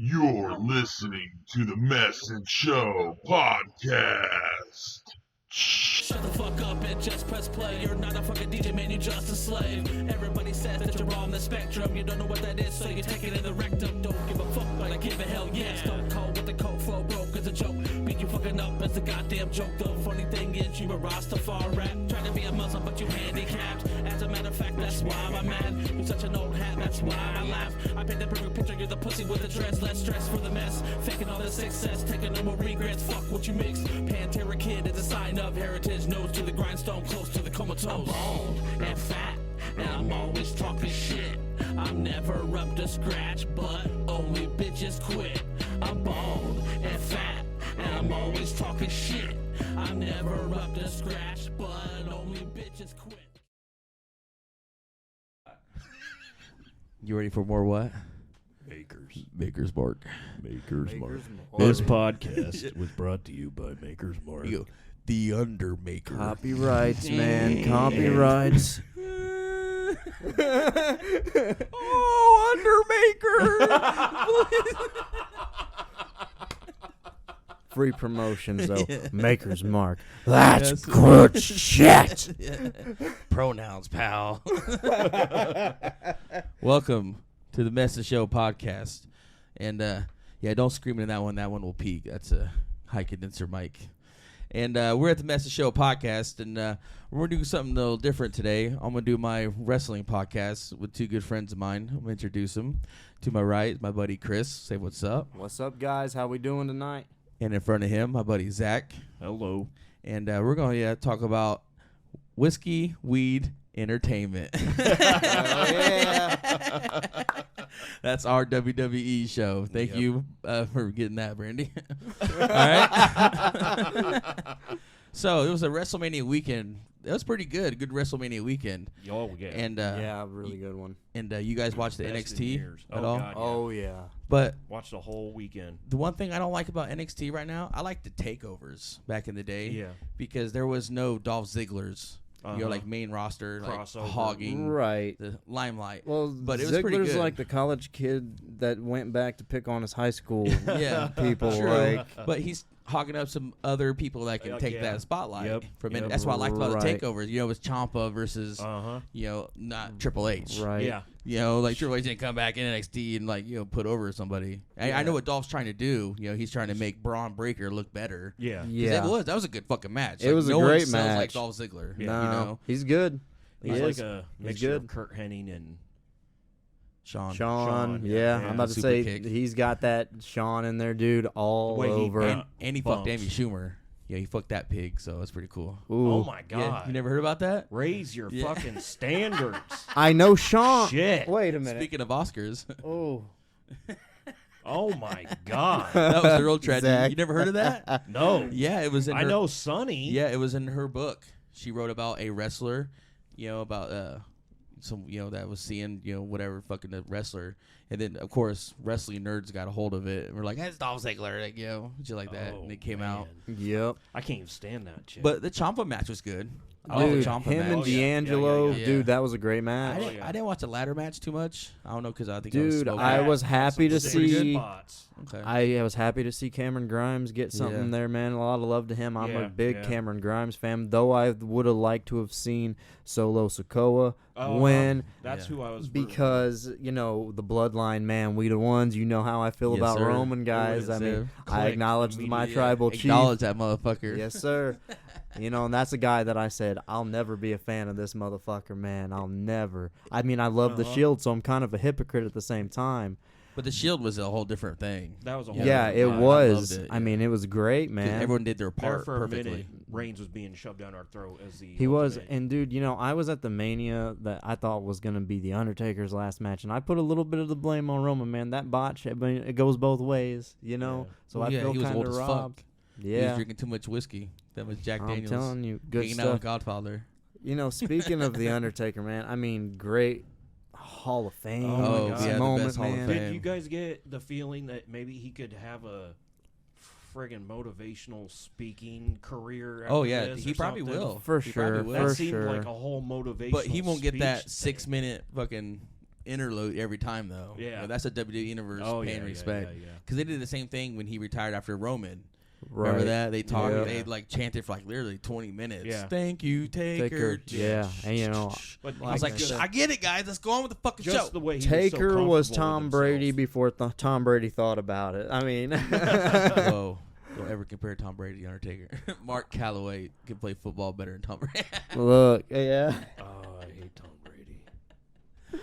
You're listening to the Mess and Show podcast. Shut the fuck up and just press play. You're not a fucking DJ, man, you're just a slave. Everybody says that you're on the spectrum. You don't know what that is, so you take it in the rectum. Don't give a fuck, but I give a hell yes. Stone cold with the cold flow, broke as a joke. Beat you fucking up as a goddamn joke. The funny thing is, you a Rastafari. Try to be a Muslim, but you handicapped. As a matter of fact, that's why I'm mad. You're such an old hat, that's why I laugh. I paint the perfect picture, you're the pussy with the dress. Less stress for the mess. Faking all the success, taking no more regrets. Fuck what you mix. Pantera Kid is a sign of heritage. Nose to the grindstone, close to the comatose. I'm bald and fat, and I'm always talking shit. I'm never up to scratch, but only bitches quit. I'm bald and fat, and I'm always talking shit. I'm never up to scratch, but only bitches quit. You ready for more what? Maker's Mark. Maker's Mark. This podcast was brought to you by Maker's Mark. The Undermaker. Copyrights, man. Copyrights. Undermaker. Free promotions, though. Maker's Mark. That's good shit. Pronouns, pal. Welcome to the Mess and Show podcast. And, don't scream in that one. That one will peak. That's a high condenser mic. And we're at the Mess and Show podcast, and we're going to do something a little different today. I'm going to do my wrestling podcast with two good friends of mine. I'm going to introduce them. To my right, my buddy Chris. Say what's up. What's up, guys? How we doing tonight? And in front of him, my buddy Zach. Hello. And we're going to talk about whiskey, weed, entertainment. Yeah. That's our WWE show. Thank you for getting that, Brandy. All right. So it was a WrestleMania weekend. It was pretty good. Good WrestleMania weekend. Oh, yeah. And Yeah, really good one. And you guys watched the Best in NXT years. at Oh, all? God, yeah. Oh, yeah. But Watched the whole weekend. the one thing I don't like about NXT right now, I like the takeovers back in the day. Yeah. Because there was no Dolph Ziggler's. Like main roster, like Crossover. hogging Right. the limelight. Well, but it was Ziggler's pretty good. like the college kid that went back to pick on his high school Yeah, people. true. Like, But he's hogging up some other people that can take yeah. that spotlight Yep, from yep. it. That's what I liked about the Right. takeovers. You know, it was Ciampa versus not Triple H. right. Yeah. You know, like Triple H didn't come back in NXT and put over somebody. I know what Dolph's trying to do. You know, he's trying to make Braun Breaker look better. Yeah. 'Cause Yeah. that was a good fucking match. It was a no great one sells like match. Dolph Ziggler. Yeah. No, You know, he's good. He He's is. like a He's mixture of good. Kurt Hennig and Sean, Sean, yeah. yeah. I'm about to Super say kick. he's got that Sean in there, dude, all The way he over. and he fucked bumps. Amy Schumer. Yeah, he fucked that pig, so it's pretty cool. Ooh. Oh, my God. Yeah, you never heard about that? Raise your Yeah. fucking standards. I know Sean. Shit. Wait a minute. Speaking of Oscars, Oh. Oh, my God. that was the real tragedy. Zach. You never heard of that? No. Yeah, it was in I her, know Sonny. Yeah, it was in her book. She wrote about a wrestler, about some that was seeing whatever fucking the wrestler, and then of course wrestling nerds got a hold of it and were like, "That's Dolph Ziggler," like shit like that, Oh, and it came man. out. Yep. I can't even stand that shit. But the Ciampa match was good. I love Dude, the Ciampa him match. and Oh, yeah. D'Angelo, Yeah. dude, that was a great I match. didn't, I didn't watch the ladder match too much. I don't know because I think Dude, I was I smoking. was happy to Some pretty good see. spots. Okay. I was happy to see Cameron Grimes get something Yeah. there, man. A lot of love to him. I'm Yeah, a big yeah. Cameron Grimes fan, though I would have liked to have seen Solo Sikoa win. That's Yeah. who I was rooting Because, the bloodline, man, we the ones. You know how I feel Yes, about sir. Roman guys. Yes, I mean, sir. I Click acknowledge my immediately. tribal chief. Acknowledge that motherfucker. Yes, sir. And that's a guy that I said, I'll never be a fan of this motherfucker, man. I'll never. I mean, I love the Shield, so I'm kind of a hypocrite at the same time. But the Shield was a whole different thing. That was a whole Yeah, different it vibe. I was. loved it, I mean, it was great, 'Cause man. everyone did their There part for a perfectly. minute, Reigns was being shoved down our throat as the He was, ultimate. and dude, I was at the Mania that I thought was going to be the Undertaker's last match, and I put a little bit of the blame on Roman, man. That botch, I mean, it goes both ways, So Well, I yeah, feel he was kind old of as robbed. fuck. He was Yeah, drinking too much whiskey. That was Jack I'm Daniels. telling you, good hanging out with stuff. Godfather. Speaking of the Undertaker, man, I mean, great Hall of Fame Oh, my God. yeah, the moment, best Hall of man. Fame. Did you guys get the feeling that maybe he could have a friggin' motivational speaking career? Oh after yeah, this he or probably something? will. For He sure, probably will. That for seemed sure. like a whole motivational. But he won't get that speech thing. 6-minute fucking interlude every time though. Yeah. You know, that's a WWE universe paying respect. Yeah. Because they did the same thing when he retired after Roman. Right. Remember that? They talked. Yeah. They like chanted for like literally 20 minutes. Yeah. Thank you, Taker. Yeah, and you know, But I was like, I get it, guys. Let's go on with the fucking just show. the way he Taker was so Tom Brady before Tom Brady thought about it. I mean, Whoa. Don't ever compare Tom Brady to Undertaker. Mark Calloway can play football better than Tom Brady. look, yeah. Oh, I hate Tom Brady.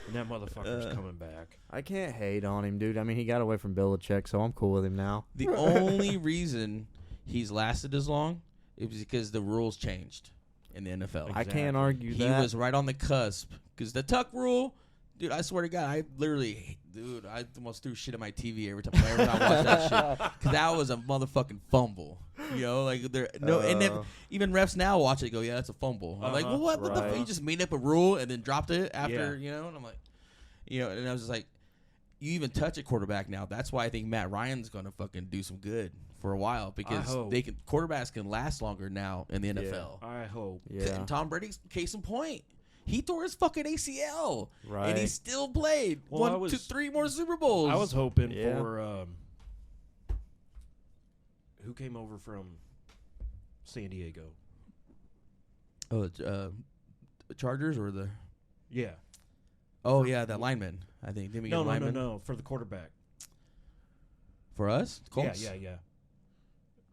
And that motherfucker's coming back. I can't hate on him, dude. I mean, he got away from Belichick, so I'm cool with him now. The only reason he's lasted as long is because the rules changed in the NFL. I can't argue He that. was right on the cusp because the tuck rule, dude. I swear to God, I almost threw shit at my TV every time I watched that shit because that was a motherfucking fumble. You know, like and then even refs now watch it, go, yeah, that's a fumble. I'm like, well, what the fuck? You just made up a rule and then dropped it after, you know? And I'm like, you know, and I was just like, you even touch a quarterback now. That's why I think Matt Ryan's gonna fucking do some good for a while because quarterbacks can last longer now in the NFL. I hope. Yeah. And Tom Brady's case in point. He tore his fucking ACL, Right. and he still played Well, 1, 2, 3 more Super Bowls. I was hoping Yeah. for who came over from San Diego. Chargers or the Yeah. that lineman. I think didn't we get a lineman No, for the quarterback. for us? Colts? Yeah.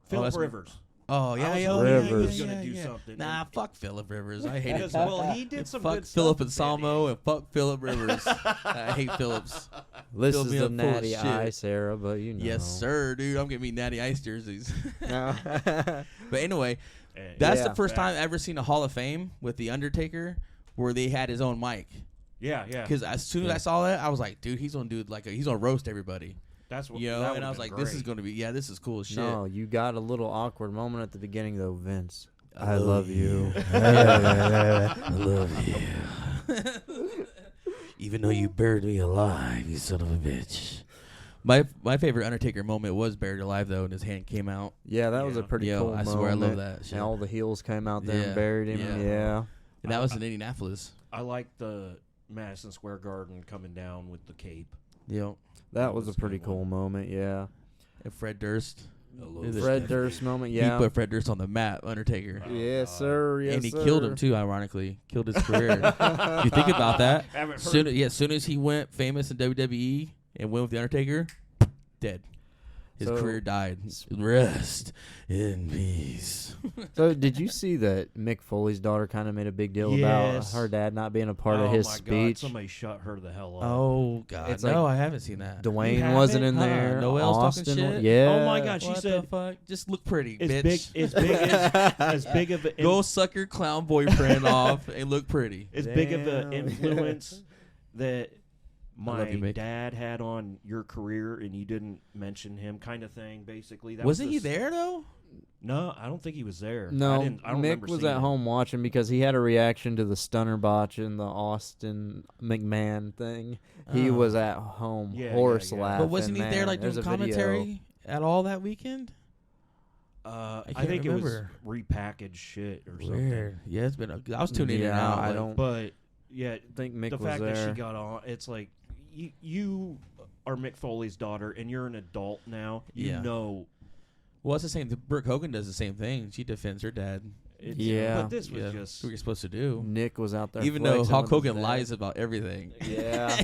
Philip that's- Rivers. Oh yeah, I yeah, was yeah, hoping he was yeah, gonna do yeah. something. Nah, fuck Philip Rivers. I hate it. Well, he did some fuck good Philip stuff. and Salmo and fuck Philip Rivers. I hate Phillips. This Fill is me the up full of natty shit. ice era, but you know. Yes, sir, dude. I'm gonna be natty ice jerseys. No. But anyway, that's Yeah. the first time I've ever seen a Hall of Fame with the Undertaker where they had his own mic. Yeah. Because as soon as I saw that, I was like, dude, he's gonna do he's gonna roast everybody. That's what. You know, that and I was like, this is gonna be this is cool as shit. No, you got a little awkward moment at the beginning, though, Vince. I love you. I love you. Even though you buried me alive, you son of a bitch. My favorite Undertaker moment was buried alive though, and his hand came out. Yeah, that was a pretty Yo, cool moment. I swear I love that shit. And all the heels came out there Yeah, and buried him. yeah. Yeah. And that was in Indianapolis. I like the Madison Square Garden coming down with the cape. Yep. That was a was a pretty good cool one. moment, yeah. And Fred Durst. Fred Durst moment, yeah. He put Fred Durst on the map, Undertaker. Yes, sir. Yes, And he sir. killed him too, ironically. Killed his career. You think about that. As soon as he went famous in WWE and went with the Undertaker, dead. His So- career died. Rest in peace. So, did you see that Mick Foley's daughter kind of made a big deal about Yes. her dad not being a part of Oh his my God, speech? somebody shut her the hell up. Oh God! It's No, like I haven't seen that. Dwayne You wasn't in haven't? there. Noel's talking Austin, shit? Yeah. Oh my God, she What said the fuck? Just look pretty, As bitch. big as big of a Go suck your clown boyfriend off and look pretty. as big of an Damn. influence that love my you, Mick. dad had on your career, and you didn't mention him, kind of thing. Basically, that Wasn't was he the there though? No, I don't think he was there. No, I don't Mick remember was seeing at him. home watching because he had a reaction to the stunner botch and the Austin McMahon thing. He Oh. was at home, Yeah, horse yeah, yeah. laughing. But wasn't he there man. like doing There's a video. commentary at all that weekend? I can't think remember. it was repackaged shit or something. Weird. Yeah, it's been. I was tuning in and Yeah, out. I like, don't But yeah, I think Mick the was fact there. that she got on, it's like you are Mick Foley's daughter, and you're an adult now. You Yeah. know. Well, it's the same. Brooke Hogan does the same thing. She defends her dad. It's, Yeah. But this was Yeah, just. what you're supposed to do. Nick was out there. Even though flexing Hulk with his Hogan dad. lies about everything. Yeah.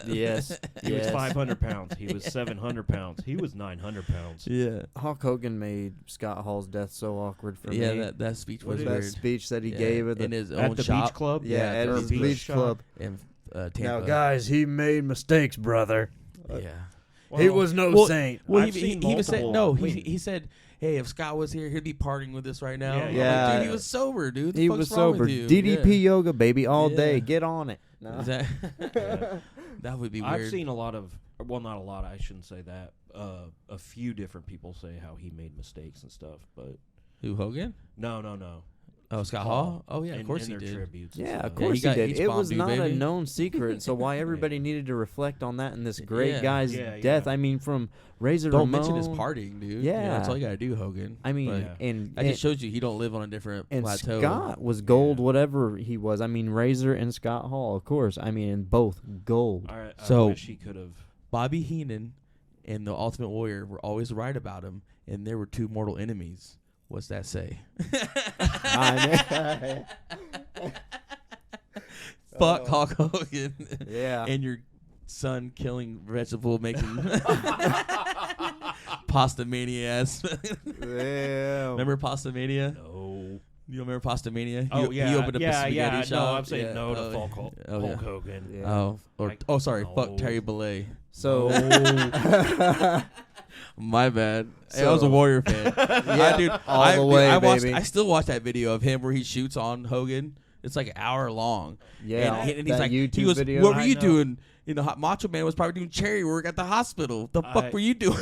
Yes. He was yes. 500 pounds. He was 700 pounds. He was 900 pounds. Yeah. Hulk Hogan made Scott Hall's death so awkward for Yeah, me. that speech What was is that weird. speech that he Yeah, gave at in the, his At own the shop. beach club? yeah, at or his beach beach shop. club. in Tampa. Now, guys, he made mistakes, brother. Yeah. He was no Well, saint. Well, I've he seen even said multiple- he said, "Hey, if Scott was here, he'd be partying with us right now." Yeah, I'm like, yeah. dude, he was sober, dude. The He fuck's was wrong sober. with you? DDP yoga, baby, all Yeah. day. Get on it. Yeah. No. Is that, Yeah. that would be weird. I've seen a lot of, well, not a lot. I shouldn't say that. A few different people say how he made mistakes and stuff, but Who, Hogan? no. Oh, Scott Hall? Oh, yeah, of course he their did. Tributes and Yeah, stuff. of course he he, got did. It was H-bombed, not a baby. known secret, so why everybody needed to reflect on that in this great guy's Yeah, death. yeah. I mean, from Razor Don't Ramon. mention his partying, dude. Yeah. That's all you got to do, Hogan. I mean, But and that just shows you he don't live on a different and plateau. Scott was gold, whatever he was. I mean, Razor and Scott Hall, of course. I mean, both gold. I So- wish he could have. Bobby Heenan and the Ultimate Warrior were always right about him, and there were two mortal enemies. What's that say? Fuck Hulk Hogan. Yeah. And your son killing vegetable making Pasta Mania ass. Yeah. Remember Pasta Mania? No. You don't remember Pasta Mania? Oh, He yeah. opened up a spaghetti shop. No, I'm saying Yeah. no to Oh, Hulk oh, yeah. Hogan. Yeah. Sorry. No. Fuck Terry Bollea. So, My bad. Hey, I was a Warrior fan. Yeah, dude, all the way, I watched, baby. I still watch that video of him where he shoots on Hogan. It's like an hour long. yeah, and he's that like, YouTube he goes, video. "What were I you know. doing?" You know, Macho Man was probably doing charity work at the hospital. The fuck were you doing?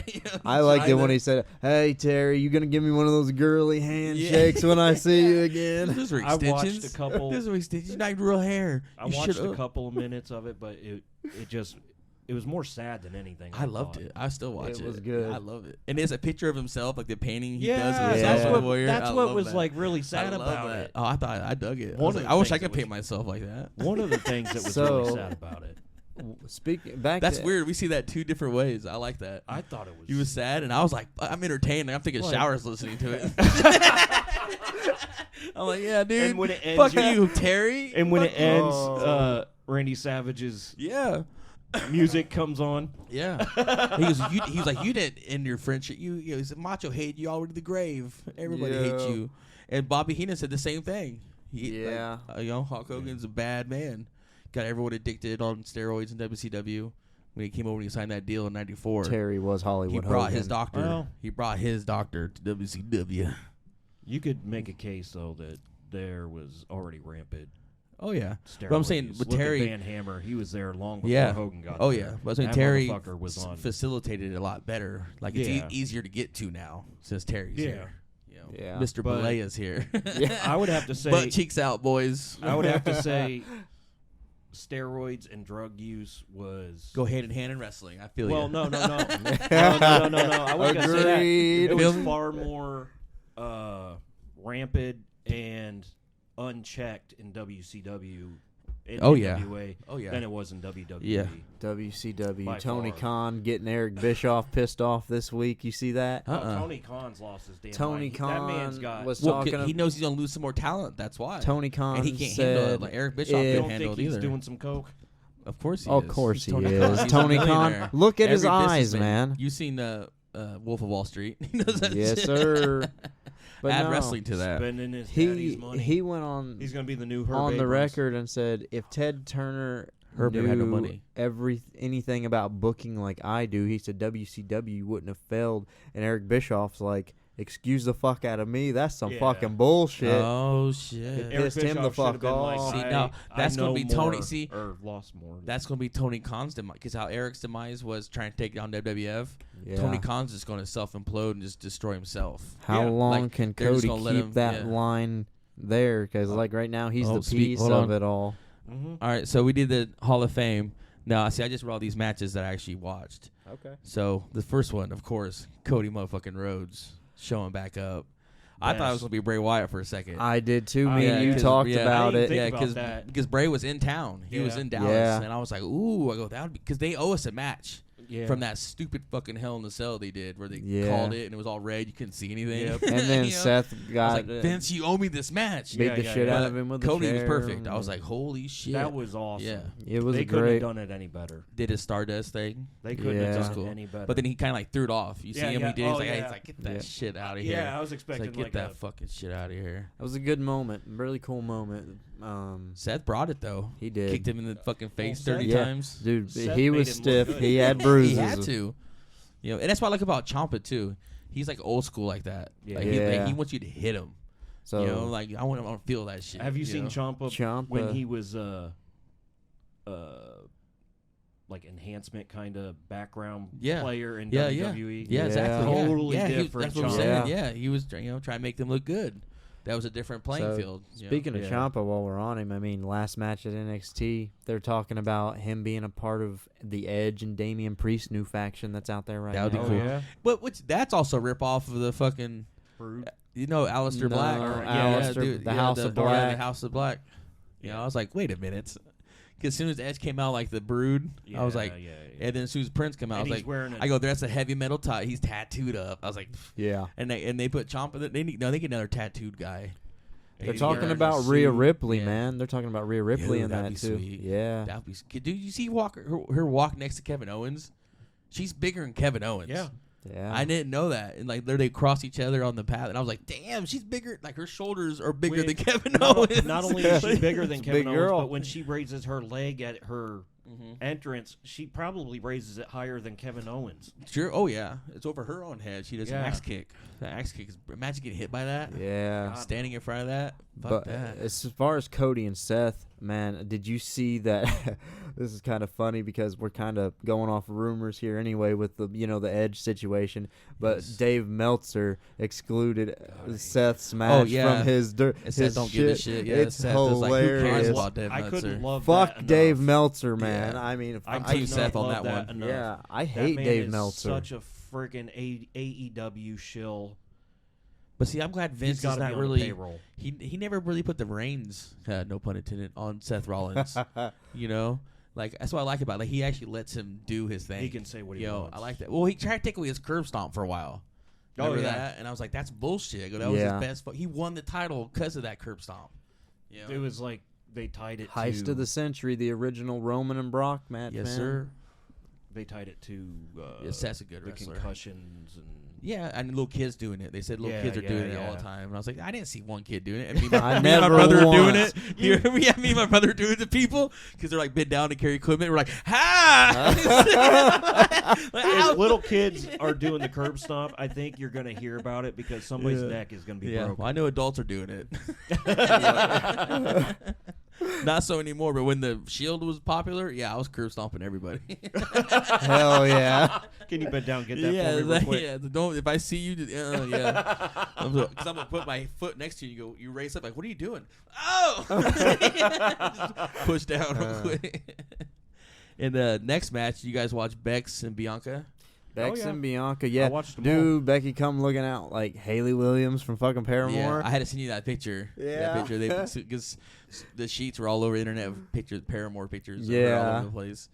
You know, I liked it when either- he said, "Hey Terry, you gonna give me one of those girly handshakes when I see you again?" Those are I watched extensions. a couple. Those are extensions. You not real hair. I You watched should- a couple of minutes of it, but it was more sad than anything. I loved it. I still watch it. It was good. I love it. And there's a picture of himself, like the painting he Yeah, does of Yeah. himself that's on what- the Warrior. That's I what love was that. like really sad I love about that. it. Oh, I dug it. One of the I wish I things could that paint was- myself like that. One of the things that was So- really sad about it. Speaking back, That's to, weird. We see that two different ways. I like that. I thought it was. You was sad, and I was like, I'm entertained. I'm taking What? showers listening to it. I'm like, yeah, dude. And when it ends, fuck you're- you, Terry. And when it Fuck- ends, Oh. Randy Savage's yeah, music comes on. yeah. He was like, you didn't end your friendship. He said, Macho hated you all to the grave. Everybody hates Yeah. you. And Bobby Heenan said the same thing. Yeah. Hulk Hogan's a bad man. Got everyone addicted on steroids in WCW. When he came over and he signed that deal in '94, Terry was Hollywood. he brought Hogan. his doctor. Well- he brought his doctor to WCW. You could make a case though that there was already rampant Oh yeah. steroid But I'm saying use. with Look at Terry, Van Hammer, he was there long before yeah. Hogan got Oh there. yeah. But I was saying That Terry motherfucker was on. facilitated it a lot better. Like it's Yeah. easier to get to now since Terry's Yeah. here. You know, Yeah. Mr. But- Bolea's here. I would have to say. Butt cheeks out, boys. I would have to say, steroids and drug use was Go hand in hand in wrestling. I feel Well, you. no. No. I wasn't gonna say that. Agreed. It Feel was me? far more rampant and unchecked in WCW. In Oh, yeah. NWA Oh, yeah. than it was in WWE. Yeah. WCW. By Tony far. Khan getting Eric Bischoff pissed off this week. You see that? Oh, Uh-uh. Tony Khan's lost his damn Tony mind. That man's Khan got. was Well, talking. he knows he's gonna lose some more talent. That's why. Tony Khan and he can't said, handle it. Like Eric Bischoff if- you can't don't handle think it he's either. doing some coke? Of course he Of is. course He's he Tony is. Khan. He's a Tony Khan. millionaire. Look at his Every eyes, businessman. man. You seen Wolf of Wall Street? He knows that Yes, shit. sir. But Add no, wrestling to that. Spending his daddy's money. he went on He's gonna be the new Herb on the Abrams. record and said if Ted Turner Herb knew never had no money. anything about booking like I do, he said WCW wouldn't have failed. And Eric Bischoff's like, excuse the fuck out of me. That's some Yeah. fucking bullshit. Oh shit. It Eric pissed him the Bischoff should've fuck been like, off. See, I- now, I that's gonna know be Tony- more, see, or lost more. That's gonna be Tony Khan's demise. Because how Eric's demise was trying to take down WWF. Yeah. Tony Khan's just gonna self-implode and just destroy himself. How Yeah, long like, can they're just Cody gonna let keep him- that yeah. line there? Because like right now he's Oh, the speak- piece hold of on. it all. Mm-hmm. All right, so we did the Hall of Fame. Now, see, I just read all these matches that I actually watched. Okay. So the first one, of course, Cody motherfucking Rhodes showing back up. I thought it was Yes. gonna be Bray Wyatt for a second. I did too. Me Yeah, and you 'cause- talked yeah. about I it. didn't Yeah, think about that. because Bray was in town. He was Yeah. in Dallas, Yeah. and I was like, ooh, I go that would be because they owe us a match. Yeah. From that stupid fucking Hell in the Cell they did, where they Yeah. called it and it was all red, you couldn't see anything. Yep. And then You know? Seth I was got like, Vince, you owe me this match. beat Yeah, the yeah, shit yeah. out But of him with the Cody was chair. perfect. I was like, holy shit. That was awesome. Yeah. It was They couldn't great. have done it any better. Did his Stardust thing. They couldn't Yeah. have That's done cool. it any better. But then he kind of like threw it off. You see Yeah, him? yeah. He did. Oh, He's yeah. like, get that Yeah. shit out of here. yeah, I was It's expecting like, get that a fucking shit out of here. It was a good moment. Really cool moment. Seth brought it though. He did. Kicked him in the fucking face Seth- 30 Yeah. times. Dude, Seth he made was him look stiff. good. He had bruises. He had to. You know, and that's what I like about Ciampa too. He's like old school like that. Yeah. Like, Yeah. he wants you to hit him. So you know, like I want to feel that shit. Have you seen know? Ciampa Ciampa. when he was like enhancement kind of background Yeah. player in Yeah, yeah. WWE? Yeah, exactly. Yeah. Yeah. Totally yeah, different That's what I'm Ciampa. saying. Yeah, he was trying to make them look good. that was a different playing So, field. you know? Speaking of Ciampa, while we're on him, I mean, last match at NXT, they're talking about him being a part of the Edge and Damian Priest new faction that's out there right That would now. be cool. yeah. But that's also a rip off of the fucking, Brood. Aleister Black. Aleister, the House of Black. The House of Black. You know, I was like, wait a minute. Because as soon as Edge came out, like the Brood, I was like, and then as soon as Prince came out, And I was he's like, wearing I go, that's a heavy metal tie. He's tattooed up. I was like, Yeah. and they put Ciampa. They get another tattooed guy. They're He's talking wearing a about suit. Rhea Ripley, Yeah. man. They're talking about Rhea Ripley in that'd that, be too. sweet. Yeah. That'd be. Dude, you see her walk next to Kevin Owens? She's bigger than Kevin Owens. Yeah. Yeah. I didn't know that. And like they cross each other on the path, and I was like, "Damn, she's bigger. Like her shoulders are bigger than Kevin Owens." Not only is she bigger than It's a Kevin big Owens, girl. but when she raises her leg at her entrance, she probably raises it higher than Kevin Owens. Sure. Oh yeah, it's over her own head. She does an Yeah. axe kick. The axe kick is. Imagine getting hit by that. Yeah. Standing in front of that. Fuck But that. as far as Cody and Seth, man, did you see that? This is kind of funny because we're kind of going off rumors here anyway with the the Edge situation. But Yes. Dave Meltzer excluded Seth's match yeah. from his And his Seth don't give a shit. Yeah, it's Seth is like, who cares hilarious. about Dave I Meltzer? couldn't love Fuck that Dave enough. Meltzer, man. Yeah. I mean, I I'm could Team not Seth on love that one. enough. yeah, I That hate man Dave is Meltzer. Such a freaking AEW shill. But see, I'm glad He's Vince is got to not be on really. the payroll. He never really put the reins, no pun intended, on Seth Rollins. Like that's what I like about it. Like he actually lets him do his thing. He can say what he wants. I like that. Well, he tried to take away his curb stomp for a while. Remember that? And I was like, that's bullshit. I go, that was his best. He won the title because of that curb stomp. It was like they tied it Heist to of the century, the original Roman and Brock match. Yes, man. sir. They tied it to Yes, that's a good the wrestler. concussions and Yeah, and little kids doing it. They said little kids are doing it all the time, and I was like, I didn't see one kid doing it. And me, I me and my never brother are doing once. it. Me and my brother are doing it to people because they're like bent down to carry equipment. We're like, ha! Like, ow! if little kids are doing the curb stomp, I think you're going to hear about it because somebody's neck is going to be Yeah, broken. well, I know adults are doing it. Not so anymore, but when the Shield was popular, yeah, I was curb stomping everybody. Hell yeah. Can you bend down and get that yeah, for me real quick? don't. If I see you, yeah, because I'm gonna put my foot next to you. You go, you raise up, like, what are you doing? Oh, just push down real quick. In the next match, you guys watch Bex and Bianca. Bex yeah. and Bianca, yeah. I watched them Dude, Becky come looking out like Haley Williams from fucking Paramore. Yeah, I had to send you that picture. Yeah. That picture. Because the sheets were all over the internet with pictures, Paramore pictures. Yeah. All over the place.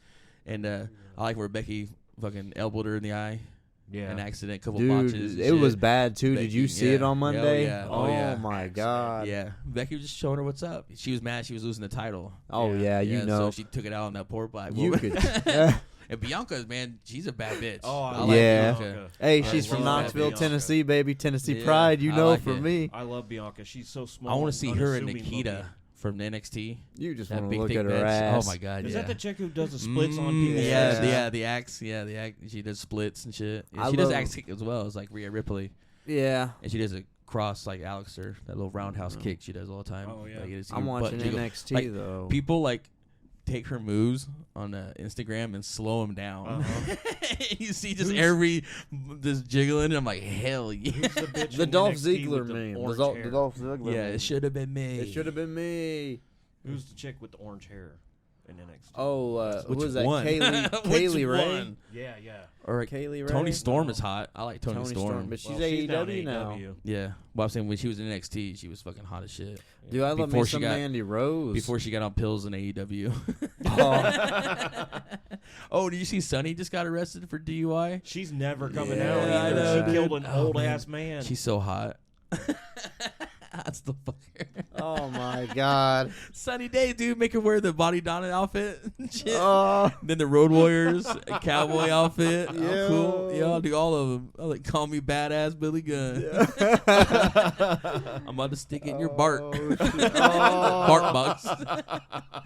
And I like where Becky fucking elbowed her in the eye. Yeah. An accident, couple Dude, botches. and it shit. was bad too. Did Becky, you see it on yeah. Monday? Yeah, Oh, yeah. my God. Yeah, Becky was just showing her what's up. She was mad she was losing the title. Oh yeah, you know. So she took it out on that poor black You woman. could. And Bianca, man, she's a bad bitch. Oh, I I love like Yeah. Bianca. Hey, I she's from love Knoxville, Bianca. Tennessee, baby. Tennessee Yeah, pride, you I know, like for it. me. I love Bianca. She's so small. I want to see her and unassuming Nikita looking. from NXT. You just That want to big, look thick at her bitch. ass. Oh my God, Is yeah. that the chick who does the splits on people? Yeah. The axe. Yeah, the axe. She does splits and shit. Yeah, I she does love- axe kick as well. It's like Rhea Ripley, Yeah. and she does a cross like Alexer, that little roundhouse kick she does all the time. Oh, yeah. Like, you just see I'm her butt watching jiggle. NXT Like, though. People like take her moves on Instagram and slow them down. Uh-huh. You see just every just jiggling. And I'm like, hell yeah. Who's the bitch The in Dolph NXT Ziggler with the meme. orange The hair? Dolph Ziggler Yeah, meme. it should have been me. It should have been me. Who's the chick with the orange hair in NXT? Oh, Which who was that? one? Kaylee Which Ray. one? Yeah, yeah. Or Kaylee Ray. Tony Storm No. is hot. I like Tony, Tony Storm. but she's Well, she's down AEW now. AEW. Yeah. Well, I'm saying when she was in NXT, she was fucking hot as shit. Dude, I love Before me she some got- Mandy Rose. Before she got on pills in AEW. Oh. Oh, did you see Sunny just got arrested for DUI? She's never coming Yeah, out I either. know, She killed dude. an Oh, old man. ass man. She's so hot. That's the fucker. Oh my God. Sunny day, dude. Make her wear the Body Donna outfit. and shit. Oh. Then the Road Warriors a cowboy outfit. I'm cool. Yo. Yeah, I'll do all of them. I'll like call me badass Billy Gunn. I'm about to stick it in your Bart. Oh, shit. Bart box.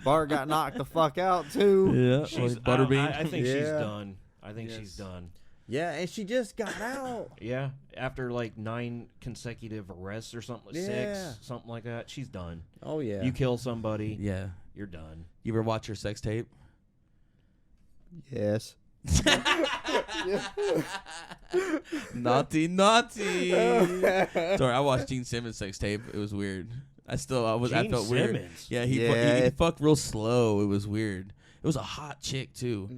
Bart got knocked the fuck out too. Yeah. She's, Like Butterbean. I think she's Yeah. done. I think Yes. she's done. Yeah, and she just got out. Yeah, after like 9 consecutive arrests or something, Yeah. 6, something like that. She's done. Oh yeah. You kill somebody, Yeah. you're done. You ever watch her sex tape? Yes. Naughty. Sorry, I watched Gene Simmons' sex tape. It was weird. I felt Simmons. weird. Yeah, he fucked real slow. It was weird. It was a hot chick too.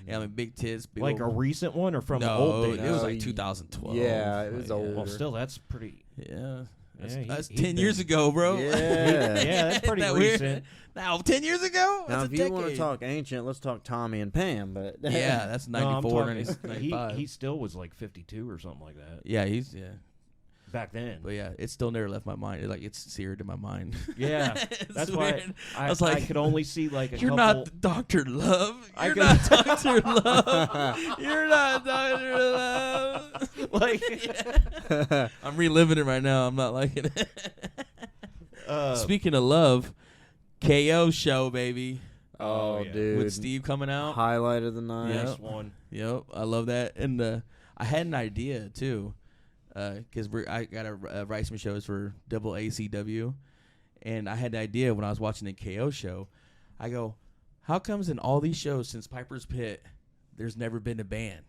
Yeah, I mean, big tits. Big Like a recent one or from the no, old days? it was like 2012. Yeah, it was Yeah. old. Well, still, that's pretty. Yeah. Yeah, That's he's 10 been- years ago, bro. Yeah. Yeah, that's pretty Isn't that recent. weird? Now, 10 years ago? Now, That's if a you want to decade. talk ancient, let's talk Tommy and Pam. But Yeah, that's No, I'm 94, talking- 95. he still was like 52 or something like that Yeah, back then. But yeah, it still never left my mind. It's seared in my mind. Yeah, It's that's weird. why I was I like, could only see like a You're couple. not Dr. Love. I You're could- not Dr. Love. You're not Dr. Love. Like, I'm reliving it right now. I'm not liking it. Speaking of love, KO show, baby. Oh, yeah. dude. With Steve coming out. Highlight of the night. Yeah. next one. Yep, I love that. And I had an idea too, because I got a write some shows for AACW, and I had an idea when I was watching the KO show. I go, how comes in all these shows since Piper's Pit, there's never been a band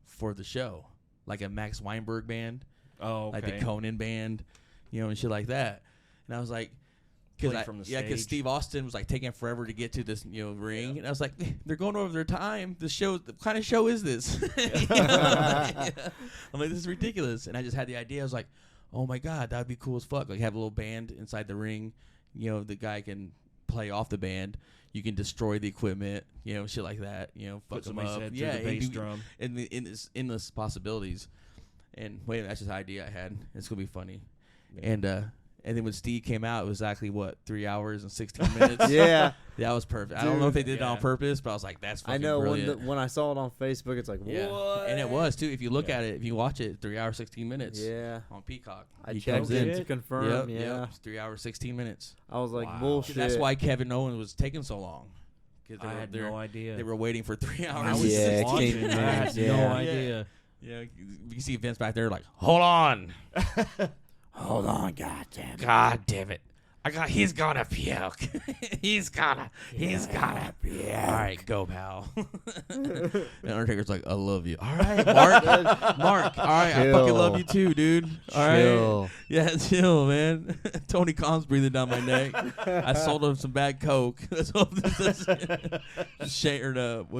for the show, like a Max Weinberg band, Oh, okay. like the Conan band, and shit like that. And I was like, Play from the because stage. Steve Austin was like taking forever to get to this ring, Yeah. and I was like, they're going over their time. What kind of show is this? Yeah. I'm like, this is ridiculous. And I just had the idea. I was like, oh my god, that would be cool as fuck. Like have a little band inside the ring. The guy can play off the band. You can destroy the equipment. Shit like that. Fuck Put them somebody's up. head Yeah, through the bass and drum. and this endless possibilities. And wait, that's just an idea I had. It's gonna be funny. And then when Steve came out, it was exactly 3 hours and 16 minutes. Yeah. That was perfect. I don't know if they did it Yeah. on purpose, but I was like, that's fucking I know brilliant. when I saw it on Facebook, it's like, Yeah, what? and it was too. If you look Yeah. at it, if you watch it, 3 hours 16 minutes. Yeah. On Peacock. I He checked comes it in. to confirm. Yep, Yeah. it's 3 hours 16 minutes. I was like, Wow. bullshit. That's why Kevin Owens was taking so long. Because I had no idea. They were waiting for 3 I hours. was Yeah, just watching. 16 I had minutes, no yeah. idea. Yeah, you see Vince back there like, hold on. Hold on, goddamn. God damn it. He's gonna puke. he's gonna puke. All right, go, pal. And Undertaker's like, I love you. All right, Mark. All right, I fucking love you too, dude. All right. Chill. Yeah, chill, man. Tony Khan's breathing down my neck. I sold him some bad coke. That's what this is. What's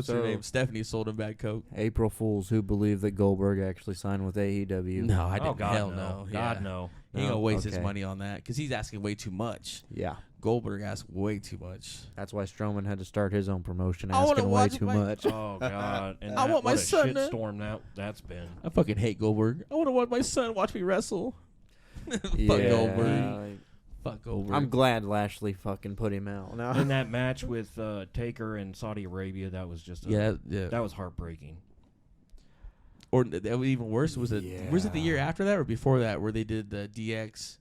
her So- name? Stephanie sold him bad coke. April Fools who believe that Goldberg actually signed with AEW. No, I Oh didn't. God, Hell no. no. God, Yeah. no. He ain't gonna waste his Okay. money on that because he's asking way too much. Yeah. Goldberg asked way too much. That's why Strowman had to start his own promotion, I wanna asking way watch too my- much. Oh God. And I want my what a son to- shitstorm that's been. I fucking hate Goldberg. I want to watch my son watch me wrestle. Fuck Yeah, Goldberg. like, Fuck Goldberg. I'm glad Lashley fucking put him out. Now. In that match with Taker and Saudi Arabia, that was just yeah. that was heartbreaking. Or that was even worse. Was it the year after that or before that where they did the DX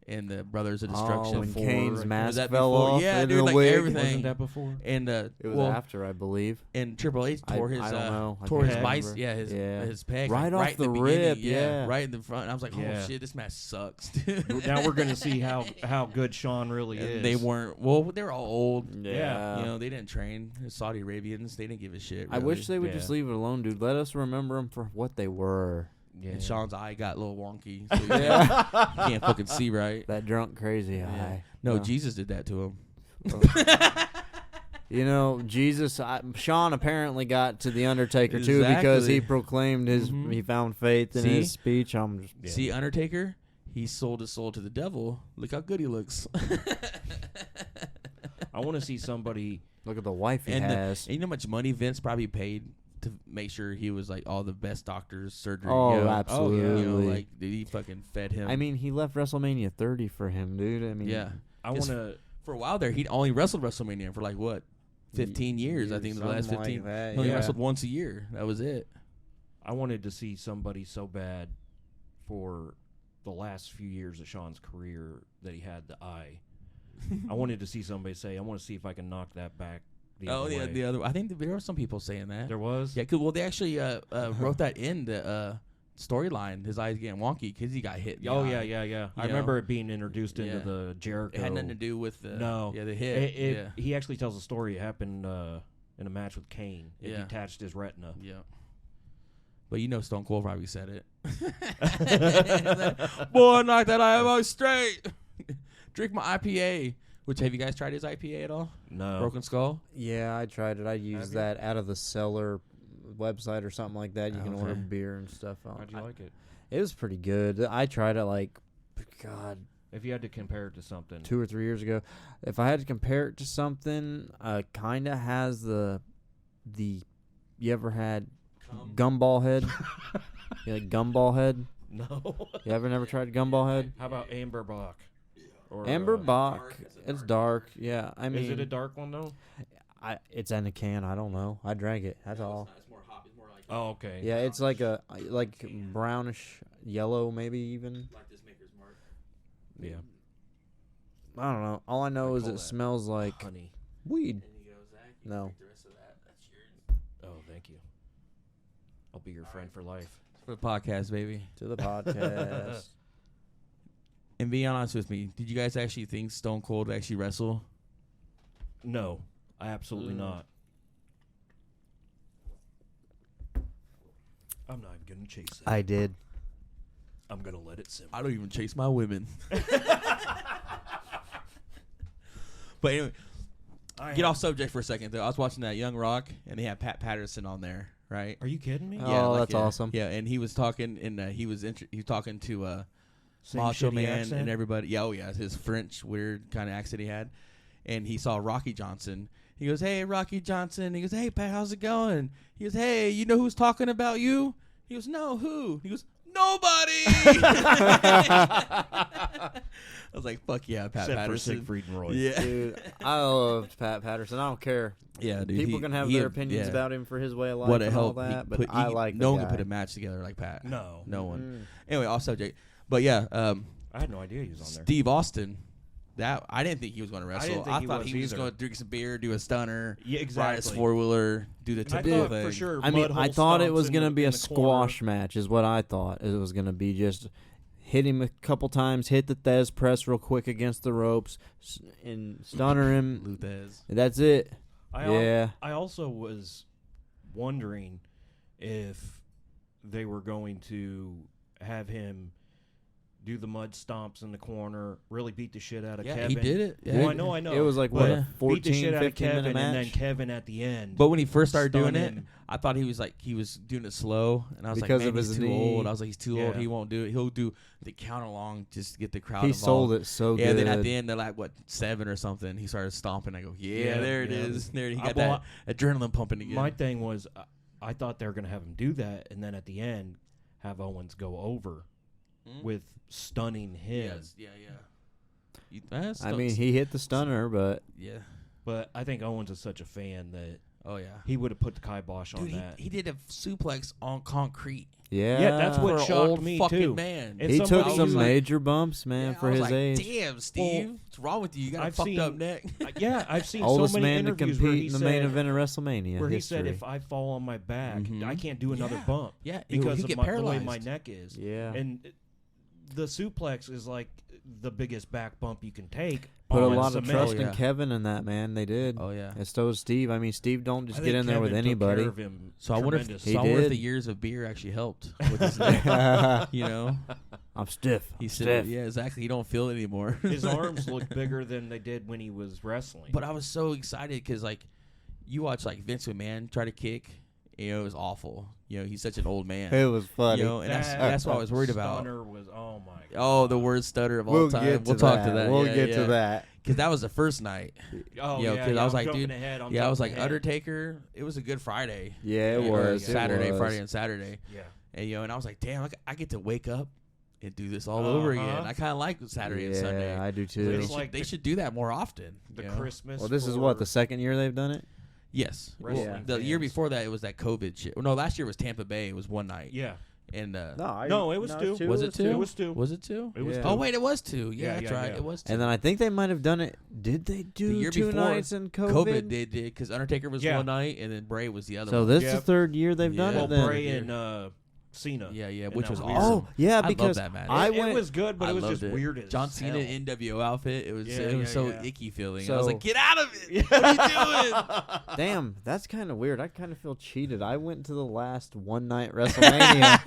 and the Brothers of Destruction? Oh, when Before- Kane's was mask that fell before? off. Yeah, into dude, the like wig. everything. Wasn't that before? And It was well, after, I believe. and Triple H I- tore his I don't know. I tore his can't bice, remember. his peg Right like, off in the beginning, rip, yeah. right in the front. And I was like, Yeah. oh shit, this match sucks. Dude. Now we're gonna see how good Sean really And is. they weren't. Well, they were all old. Yeah. They didn't train. Saudi Arabians, they didn't give a shit. I wish they would Yeah. just leave it alone, dude. Let us remember them for what they were. Yeah. And Sean's eye got a little wonky, so he can't fucking see right. That drunk, crazy Yeah. eye. No, Uh, Jesus did that to him. You know, Sean apparently got to the Undertaker too because he Exactly. proclaimed Mhm. he found faith in See? his speech. I'm just Yeah. See, Undertaker, he sold his soul to the devil. Look how good he looks. I want to see somebody. look at the wife he and has. you know how much money Vince probably paid to make sure he was like all the best doctors, surgery. Oh, you know? absolutely. You know, like dude, he fucking fed him. I mean, he left WrestleMania 30 for him, dude. I mean, yeah. I It's- want to. For a while there, he'd only wrestled WrestleMania for like what, 15 years. I think the last something 15. like that, He only yeah. wrestled once a year. That was it. I wanted to see somebody so bad for the last few years of Sean's career that he had the eye. I wanted to see somebody say, "I want to see if I can knock that back." The Oh other yeah, way. the other. I think there were some people saying that. There was. Yeah, well, they actually wrote that in the storyline. His eyes getting wonky because he got hit. in the Oh eye. yeah. I You remember know? it being introduced into Yeah. the Jericho. It had nothing to do with the No. Yeah, the hit. He actually tells a story. It happened in a match with Kane. It Yeah. detached his retina. Yeah. But you know Stone Cold probably said it. Boy, knock that IMO straight. Drink my IPA. Which, have you guys tried his IPA at all? No. Broken Skull? Yeah, I tried it. I used that out of the cellar website or something like that. You can order beer and stuff. How'd you like it? It was pretty good. I tried it If you had to compare it to something. 2 or 3 years ago. If I had to compare it to something, kind of has the you ever had Gumball Head? You like Gumball Head? No. You ever never tried Gumball Head? How about Amber Bach? Or, Amber Bach. It's dark. Yeah, I mean, is it a dark one though? It's in a can. I don't know. I drank it. That's all. It's more hot. It's more like Oh, okay. Yeah, it's like brownish yellow, maybe even. like this Maker's Mark. Yeah. I don't know. All I know is call it that smells like Honey. weed. And you go, Zach, you No. drink the rest of that. That's yours. Oh, thank you. I'll be your friend for life. For the podcast, baby. To the podcast. And be honest with me, did you guys actually think Stone Cold would actually wrestle? No, absolutely not. I'm not even gonna chase it. I did. I'm gonna let it simmer. I don't even chase my women. But anyway, get off subject for a second, though. I was watching that Young Rock, and they had Pat Patterson on there, right? Are you kidding me? Oh, that's yeah, awesome. Yeah, and he was talking, and he was talking to Same Macho shitty Man accent? and everybody. Yeah, oh yeah, his French weird kind of accent he had, and he saw Rocky Johnson. He goes, "Hey, Rocky Johnson." He goes, "Hey, Pat, how's it going?" He goes, "Hey, you know who's talking about you?" He goes, "No, who?" He goes, "Nobody." I was like, "Fuck yeah, Pat Except Patterson." for Siegfried and Roy. Yeah, Dude, I loved Pat Patterson. I don't care. yeah, dude. People can have their opinions about him for his way of life what a and all help. that, but I like no the one guy. can put a match together like Pat. No. No one. Anyway, off subject. But yeah, I had no idea he was on there. Steve Austin. That I didn't think he was going to wrestle. didn't think he thought was he was either. going to drink some beer, do a stunner, Yeah, ride his exactly. 4-wheeler, do the I typical thought thing. for sure. I mean, mud I hole thought it stomps was in going to the- be in a the corner. squash match is what I thought it was going to be. Just hit him a couple times, hit the Thez press real quick against the ropes, and stunner him. Luthez. That's it. I also was wondering if they were going to have him do the mud stomps in the corner, really beat the shit out of Yeah, Kevin. he did it. Yeah. Well, I know. It was like, but what, a beat the 14, shit out of 15 minute Kevin, and then match? Kevin at the end. But when he first started doing Stun it, him. I thought he was doing it slow, and I was Because like, of man, his he's too knee. old. I was like, he's too old. Yeah. He won't do it. He'll do the count along just to get the crowd He involved. sold it so Yeah, good. then at the end, they're like, what, 7 or something. He started stomping. I go, yeah, there it yeah. is. There he I got that adrenaline pumping again. My thing was, I thought they were going to have him do that, and then at the end, have Owens go over with stunning him. Yes, yeah. I mean, he hit the stunner, but yeah. But I think Owens is such a fan that Oh yeah. he would have put the kibosh on Dude, that. he did a suplex on concrete. yeah, that's what For an shocked old me, fucking too. man. And he somebody took some was like- major bumps, man, Yeah, for I was his like, age. damn, Steve, what's wrong with you? You got a I've fucked seen- up neck. Yeah, I've seen Oldest so many man to interviews where compete he in the said, main event of WrestleMania where he history. said, if I fall on my back, Mhm. I can't do another Yeah. bump Yeah, he'll because of get the way paralyzed. my neck is. Yeah. And the suplex is like the biggest back bump you can take. Put a on lot of cement. trust yeah. in Kevin in that, man. They did. Oh yeah. And so does Steve. I mean, Steve don't I just think get in there with Kevin took anybody. care of him So I wonder if tremendously. He did. the years of beer actually helped with his neck. You know, I'm stiff. he I'm said, stiff. yeah, exactly. He don't feel it anymore. His arms look bigger than they did when he was wrestling. But I was so excited because like you watch like Vince McMahon try to kick, you know, it was awful. You know, he's such an old man. It was funny. You know, and that's what I was worried about. Stunner was, oh my god. Oh, the worst stutter of all We'll time. get to We'll talk to that. We'll Yeah, get yeah. to that. Because that was the first night. Oh, You know, yeah, 'cause I was I'm like, jumping dude, ahead, I'm yeah, I was jumping like, ahead. Undertaker, it was a good Friday. Yeah, it You know, was. Saturday, it was. Friday, and Saturday. Yeah. And, you know, and I was like, damn, I get to wake up and do this all over again. I kind of like Saturday and Sunday. Yeah, I do They, too. It's should, like they the- should do that more often. The you know? Christmas. Well, this is for what, the second year they've done it? Yes. wrestling Well, the year fans. before that, it was that COVID shit. Well, no, last year was Tampa Bay. It was one night. Yeah. And No, it was two. Was it two? It was two. Was it two? It was Yeah. two. Oh wait, it was two. Yeah, Yeah, that's yeah, right. yeah. It was two. And then I think they might have done it. Did they the do year 2 before, nights in COVID? COVID did because Undertaker was Yeah. one night and then Bray was the other So one. this is Yeah. the third year they've done Yeah. Well, it then. Bray and Cena. Yeah, in which that was weird- awesome. Oh yeah, I love because that match. It was good, but I it was loved just weird as John Cena hell. NWO outfit. It was Yeah, so yeah. icky feeling. I was So- like, get out of it! What are you doing? damn, that's kind of weird. I kind of feel cheated. I went to the last one night WrestleMania.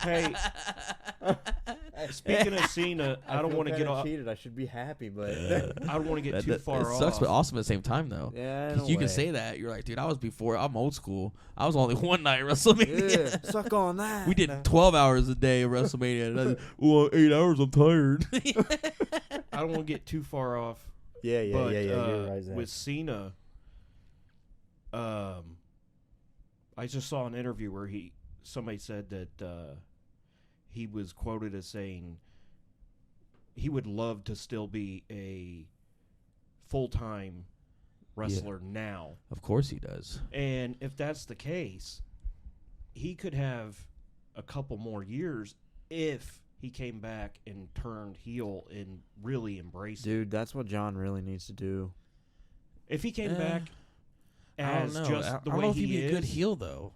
Hey, speaking of Cena, I don't feel want to get kinda off. cheated. I should be happy, but I don't want to get too far it off. sucks, but awesome at the same time, though. yeah, in Because a you can way. say that. You're like, dude, I was before. I'm old school. I was only one night WrestleMania. Yeah, suck on that. We did 12 hours a day of WrestleMania. And I was, well, 8 hours, I'm tired. I don't want to get too far off. Yeah, yeah, But yeah, yeah. You're right, Zach. with Cena, I just saw an interview where somebody said that he was quoted as saying he would love to still be a full-time wrestler now. Of course he does. And if that's the case, he could have a couple more years if he came back and turned heel and really embraced it. Dude, that's what John really needs to do. If he came back I don't as know. just I the don't way know if he he'd be is, a good heel, though.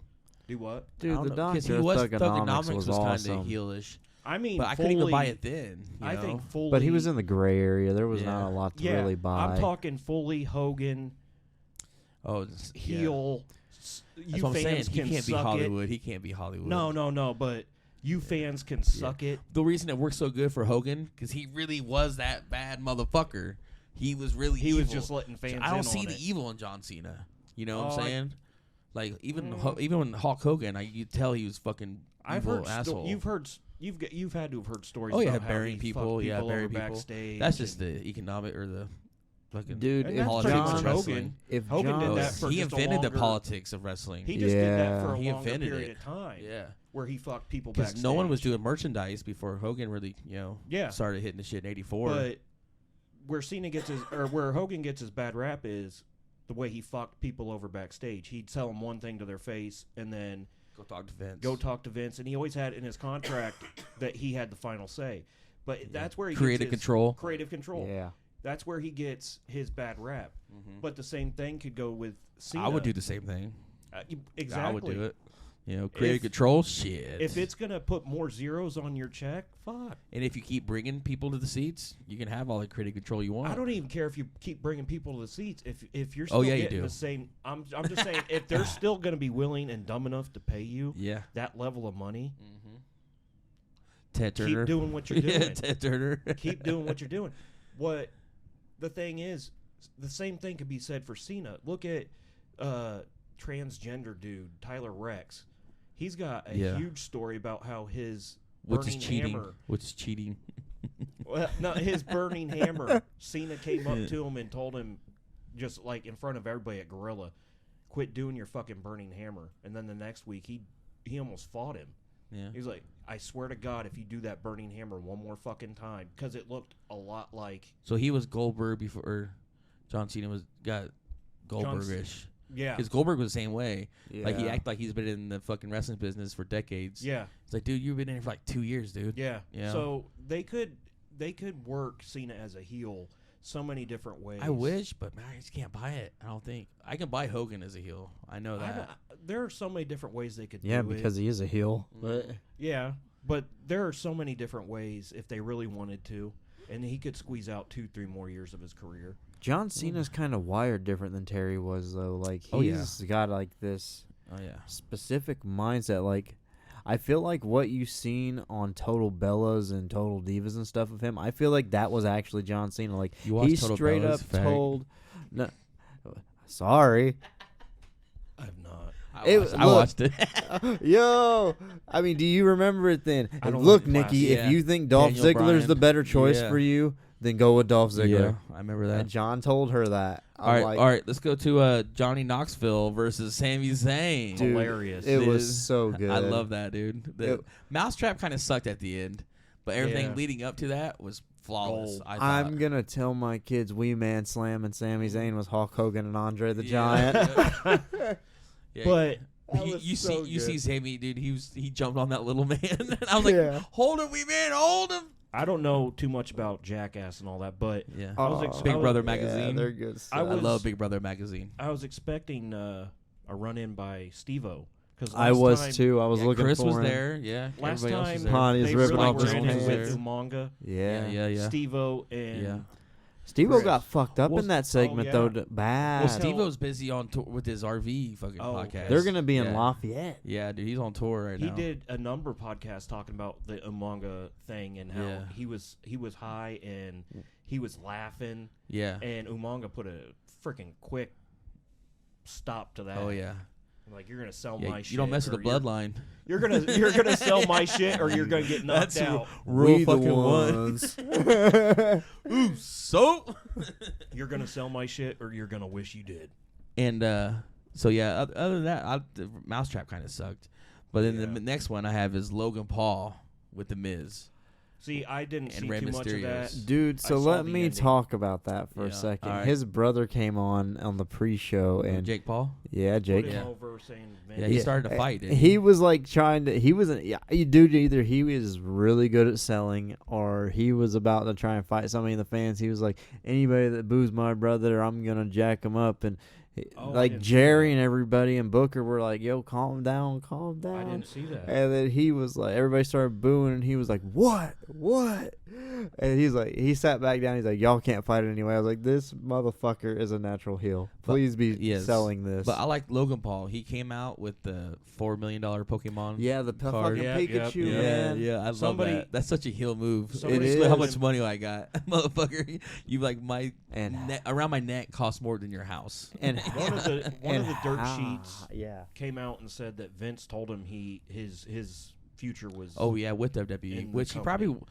do what? Dude, the Because Doctor he was Thugonomics was kind awesome. of heelish. I mean, But I couldn't even buy fully- it then. You I know? think fully. But he was in the gray area. There was Yeah. not a lot to yeah, really buy. I'm talking fully Hogan Oh, heel. That's You what I'm saying. fans He can can't be suck Hollywood. He can't be Hollywood. it. No. But you fans can suck it. The reason it worked so good for Hogan, because he really was that bad motherfucker. He was really He evil. was just letting fans. I don't in see on the it. evil in John Cena. You know what Oh, I'm I- saying? Like even when Hulk Hogan, you tell he was fucking I've evil heard. asshole. You've had to have heard stories. Oh, yeah, about how burying he people, fucked yeah, people burying over people. backstage. That's just and- the economic or the fucking Dude, And if that's politics pretty of much wrestling. Hogan. If Hogan John, did Oh, that for he just a invented the longer- politics of wrestling. He just did that Yeah. for a He longer invented period it. of time. Yeah. Where he fucked people Because backstage. no one was doing merchandise before Hogan really, Yeah. started hitting the shit in '84. But where where Hogan gets his bad rap is the way he fucked people over backstage. He'd tell them one thing to their face and then Go talk to Vince. go talk to Vince, and he always had in his contract that he had the final say. But that's where he Creative gets his control. Creative control. yeah, That's where he gets his bad rap. But the same thing could go with Cena. I would do the same thing. Exactly. I would do it. Creative control, shit. If it's gonna put more zeros on your check, fuck. and if you keep bringing people to the seats, you can have all the creative control you want. I don't even care if you keep bringing people to the seats. If you're still yeah, you getting do. the same, I'm just saying if they're still going to be willing and dumb enough to pay you Yeah. that level of money, Ted Turner. keep doing what you're Yeah, doing. Ted Turner. Keep doing what you're doing. What the thing is, the same thing could be said for Cena. Look at transgender dude Tyler Rex. He's got a Yeah. huge story about how his Which is burning cheating. hammer. Which is cheating. Well, no, his burning hammer. Cena came up to him and told him, just like in front of everybody at Gorilla, quit doing your fucking burning hammer. And then the next week, he almost fought him. Yeah. He was like, I swear to God, if you do that burning hammer one more fucking time, because it looked a lot like. So he was Goldberg before John Cena got Goldbergish. Yeah. Because Goldberg was the same way. Like he Yeah. acted like he's been in the fucking wrestling business for decades. Yeah. It's like, dude, you've been in here for like 2 years, dude. Yeah. Yeah. So they could work Cena as a heel so many different ways. I wish, but man, I just can't buy it. I don't think I can buy Hogan as a heel. I know that. There are so many different ways they could yeah, do it. because he is a heel. But Yeah, but there are so many different ways if they really wanted to, and he could squeeze out 2-3 more years of his career. John Cena's kind of wired different than Terry was, though. Like Oh, yeah. he's got like this Oh yeah. specific mindset. Like I feel like what you've seen on Total Bellas and Total Divas and stuff of him, I feel like that was actually John Cena. Like You watched he Total straight Bellas, up fag? told. No, sorry. I've not. I watched it. Yo, I mean, do you remember it then? I don't Look, like Nikki, classic. if you think Dolph Daniel Ziggler's Bryan. the better choice Yeah. for you, then go with Dolph Ziggler. Yeah, I remember that. And John told her that. All right, like, all right. Let's go to Johnny Knoxville versus Sami Zayn. Dude, Hilarious. It was Dude, so good. I love that, dude. The It- Mousetrap kind of sucked at the end, but everything Yeah. leading up to that was flawless. Gold. I thought. I'm gonna tell my kids Wee Man Slam and Sami Zayn was Hulk Hogan and Andre the Yeah. Giant. Yeah. But That you, was you so see, you good. see Sammy, dude. He jumped on that little man, and I was like, Yeah. "Hold him, Wee Man, hold him." I don't know too much about Jackass and all that, but Yeah, I was ex- Big I was- Brother Yeah, magazine. they're good. I I stuff. was- love Big Brother magazine. I was expecting a run-in by Steve-O 'Cause I last was time- too. I was Yeah, looking Chris for was him. there. Yeah. Last everybody else time was there. Pon, he's they ripping really off his ran it with pants. Umaga, Yeah. Yeah. Steve-O, and Yeah. Steve-O Chris. got fucked up Well, in that segment yeah. though. Bad. Well, Steve-O's busy on tour with his RV fucking Oh, okay. podcast. They're gonna be in Yeah. Lafayette. Yeah, dude, he's on tour right he now. did a number of podcasts talking about the Umaga thing and how Yeah. he was high and he was laughing, Yeah. and Umaga put a freaking quick stop to that. Oh yeah. Like, you're gonna sell Yeah, my you shit. don't mess with or the bloodline. You're gonna sell my shit, or you're gonna get knocked That's out. Real We the fucking ones. Ooh, so. You're gonna sell my shit, or you're gonna wish you did. And so yeah, other than that, the Mousetrap kind of sucked. But then the Yeah. next one I have is Logan Paul with the Miz. See, I didn't And see Rey too much of Mysterio's. that. Dude, I so saw let the me ending. talk about that for a Yeah. second. All right. His brother came on the pre-show, and Jake Paul. yeah, Put Jake. him Yeah. over saying, Yeah, he started to fight. Didn't He was like trying to. He wasn't. Yeah, dude. Either he was really good at selling, or he was about to try and fight somebody in the fans. He was like, anybody that boos my brother, I'm gonna jack him up. And Oh, I like didn't see Jerry that. and everybody and Booker were like, "Yo, calm down, calm I down." didn't see that. And then he was like, everybody started booing, and he was like, "What? What?" And he's like, he sat back down. He's like, "Y'all can't fight it anyway." I was like, "This motherfucker is a natural heel. Please be yes. selling this." But I like Logan Paul. He came out with the $4 million Pokemon. yeah, the card. fucking Yep, Pikachu, yep, man. Yeah, I Somebody- love that. That's such a heel move. somebody It's how is. much money I got, motherfucker. You like my And around my neck costs more than your house. and One of the and dirt how- sheets Yeah. came out and said that Vince told him his future was. Oh yeah, with WWE, In the which he company. probably.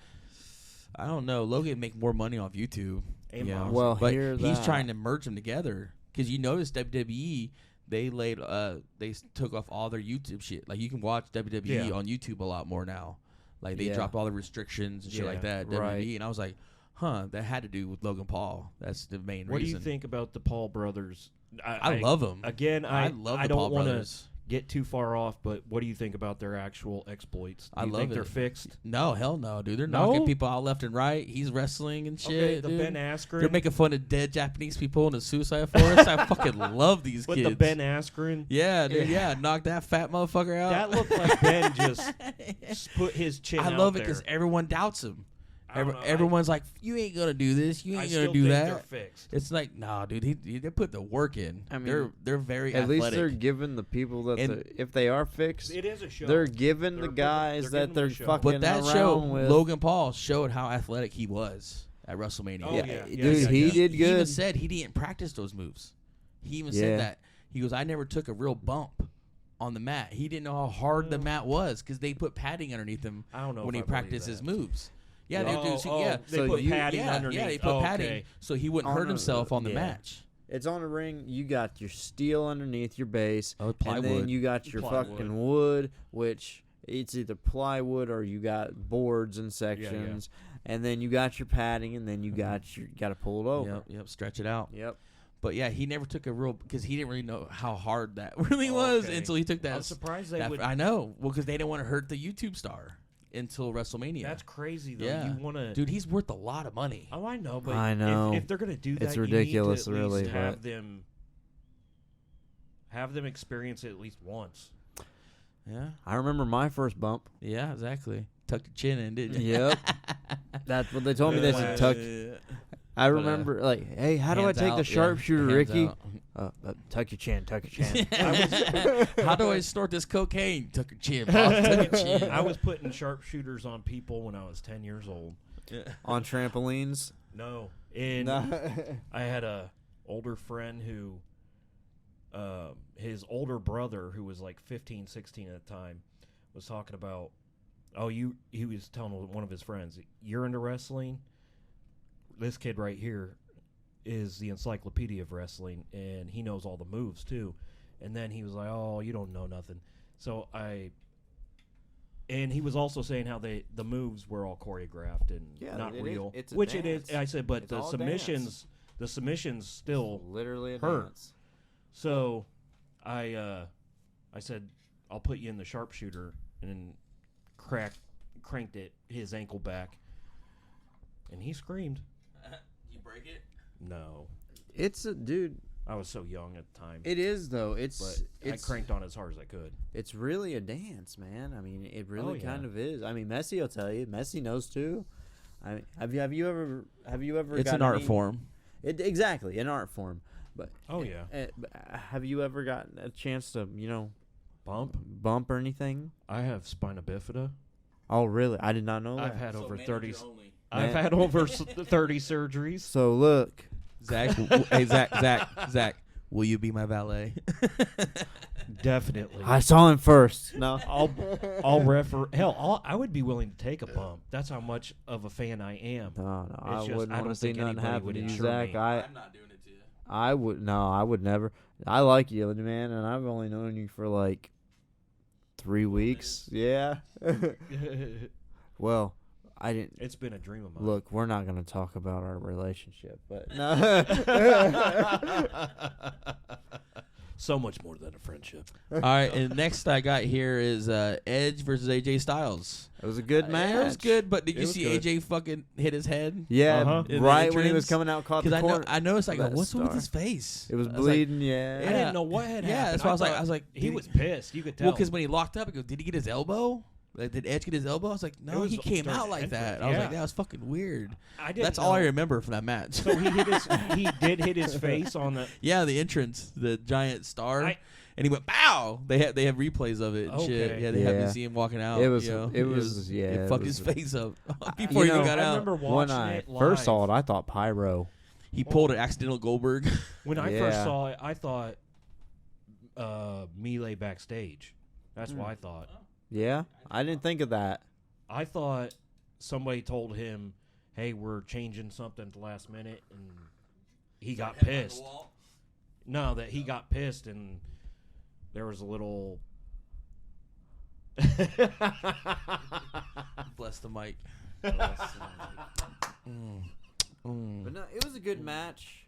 I don't know. Logan make more money off YouTube. And you know? boxing. Well, but hear he's that. trying to merge them together because you notice WWE they took off all their YouTube shit. Like you can watch WWE Yeah. on YouTube a lot more now. Like they Yeah. dropped all the restrictions and shit like Yeah, that. right. WWE, and I was like, huh, that had to do with Logan Paul. That's the main What do reason. you think about the Paul brothers? I love them. Again, I I love I the don't Paul want to brothers. get too far off, but what do you think about their actual exploits? Do I you love think it. they're fixed? No, hell no, dude. They're No? knocking people out left and right. He's wrestling and shit. Okay, the dude. Ben Askren. They're making fun of dead Japanese people in the suicide forest. I fucking love these But kids. the Ben Askren, Yeah, dude. Yeah, knock that fat motherfucker out. that looked like Ben just put his chin I out love it there. because everyone doubts him. I don't know, Everyone's like, "You ain't gonna do this. You I ain't still gonna do think that." they're fixed. It's like, nah, dude. They put the work in. I mean, they're very At least athletic. they're giving the people that And- if they are fixed, It is a show. they're giving They're the putting- guys they're that giving them they're a show. fucking but that around show, with. Logan Paul showed how athletic he was at WrestleMania. Oh, yeah. dude, he did He even good. said he didn't practice those moves. He even Yeah. said that. He goes, I never took a real bump on the mat. He didn't know how hard the mat was because they put padding underneath him I don't know when if he I believe practiced his that. moves. Yeah, Yeah. they do. So, yeah, They So put you- padding yeah, underneath. yeah, they put Oh, padding okay. so he wouldn't On hurt a- himself on the yeah. match. It's on a ring. You got your steel underneath your base, Oh, and plywood. then you got your Plywood. fucking wood, which it's either plywood or you got boards and sections, and then you got your padding, and then you got to pull it over. Yep, stretch it out. Yep. But yeah, he never took a real because he didn't really know how hard that really Oh, was okay. until he took that. I'm surprised they that- would. I know. Well, because they didn't want to hurt the YouTube star until WrestleMania. That's crazy though. Yeah. You want to, Dude, he's worth a lot of money. Oh, I know, but I know. If they're gonna do that, It's you ridiculous, need to at really, least but- have them experience it at least once. Yeah, I remember my first bump. yeah, exactly. Tucked your chin in, didn't you? Yep. That's what they told me. They said tuck. I remember, like, hey, how do I Hands take out, the yeah. sharpshooter, Hands Ricky? out. Tuck your chin, tuck your chin. How do I snort this cocaine? Tuck your chin, Bob. Tuck your chin. I was putting sharpshooters on people when I was 10 years old. On trampolines. No, and I had a older friend who, his older brother, who was like 15, 16 at the time, was talking about, he was telling one of his friends, you're into wrestling? This kid right here is the encyclopedia of wrestling, and he knows all the moves too. And then he was like, oh, you don't know nothing. And he was also saying how the moves were all choreographed and Yeah, not it is. real. It's a which it is. dance. I said, but It's the all submissions, still. Literally a hurt. dance. So, I said, I'll put you in the sharpshooter, and then cranked his ankle back, and he screamed. You break it? No, It's a dude. I was so young at the time. It is though. but It's I cranked on as hard as I could. It's really a dance, man. I mean, it really yeah. kind of is. I mean, Messi will tell you. Messi knows too. I mean, have you ever It's got an art any- form. Exactly, an art form. But Oh yeah. have you ever gotten a chance to Bump. or anything? I have spina bifida. Oh, really? I did not know that. I've had over 30. only. I've Man. had over 30 surgeries. So look, Zach, hey Zach, will you be my valet? Definitely. I saw him first. No, I'll refer. Hell, I would be willing to take a bump. That's how much of a fan I am. no, I It's just, wouldn't I want don't to see think nothing anybody happen would to you, insure Zach. me. I'm not doing it to you. I would never. I like you, man, and I've only known you for like 3 weeks. Yeah. Well, I didn't. It's been a dream of mine. Look, we're not going to talk about our relationship, but no. So much more than a friendship. All right, and next I got here is Edge versus AJ Styles. It was a good match. It was good, but did It you was see good. AJ fucking hit his head? Yeah, Uh-huh. In the right when he was entrance? coming out, caught the Because corner. I noticed like, that what's with star. his face? It was I bleeding. Yeah. I didn't know what had happened. Yeah, that's why I thought was like, he did was pissed. You could tell. Well, because when he locked up, I go, did he get his elbow? Like, did Edge get his elbow? I was like, no, was he came during out the like that. entrance, I was yeah. like, that was fucking weird. I didn't That's all I know. remember from that match. So he did hit his face on the. Yeah, the entrance, the giant star, I- and he went bow. They have replays of it and shit. Okay. Yeah, they have Yeah. you see him walking out. It was- you know? it was- yeah, It it fucked was- his face up before you he know, got I out. remember When watching I it live. first saw it, I thought pyro. He pulled an accidental Goldberg. When I Yeah. first saw it, I thought melee backstage. That's what I thought. Yeah, I didn't think of that. I thought somebody told him, "Hey, we're changing something at the last minute," and he got pissed. No, that he got pissed, and there was a little. Bless the mic. But no, it was a good match.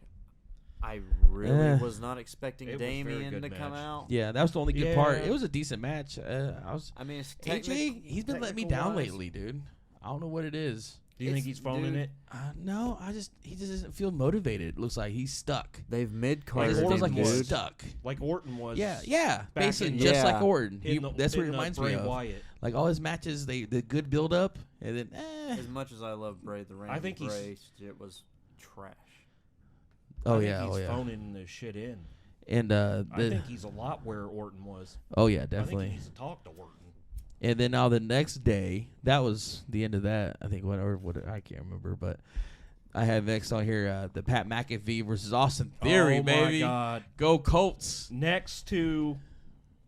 I really was not expecting It was a very Damian good to come match. out. Yeah, that was the only good part. Yeah. It was a decent match. It's AJ, he's been letting me down technical-wise- lately, dude. I don't know what it is. Do you think he's phoning it? No, he just doesn't feel motivated. It looks like he's stuck. They've mid It carded just Orton feels like him, he's dude. stuck. Like Orton was. Yeah, back basically in- just Yeah. like Orton. That's what it in the reminds Bray me of. Wyatt. Like all his matches, the good build up, and then As much as I love Bray, the Randy I think he's- Bray shit was trash. oh I think yeah, he's oh yeah, phoning the shit in. and I think he's a lot where Orton was. oh yeah, I think definitely. he needs to talk to Orton. And then now the next day, that was the end of that. I think whatever, I can't remember, but I have next on here the Pat Mcafee versus Austin Theory, Oh baby. my God! Go Colts. Next to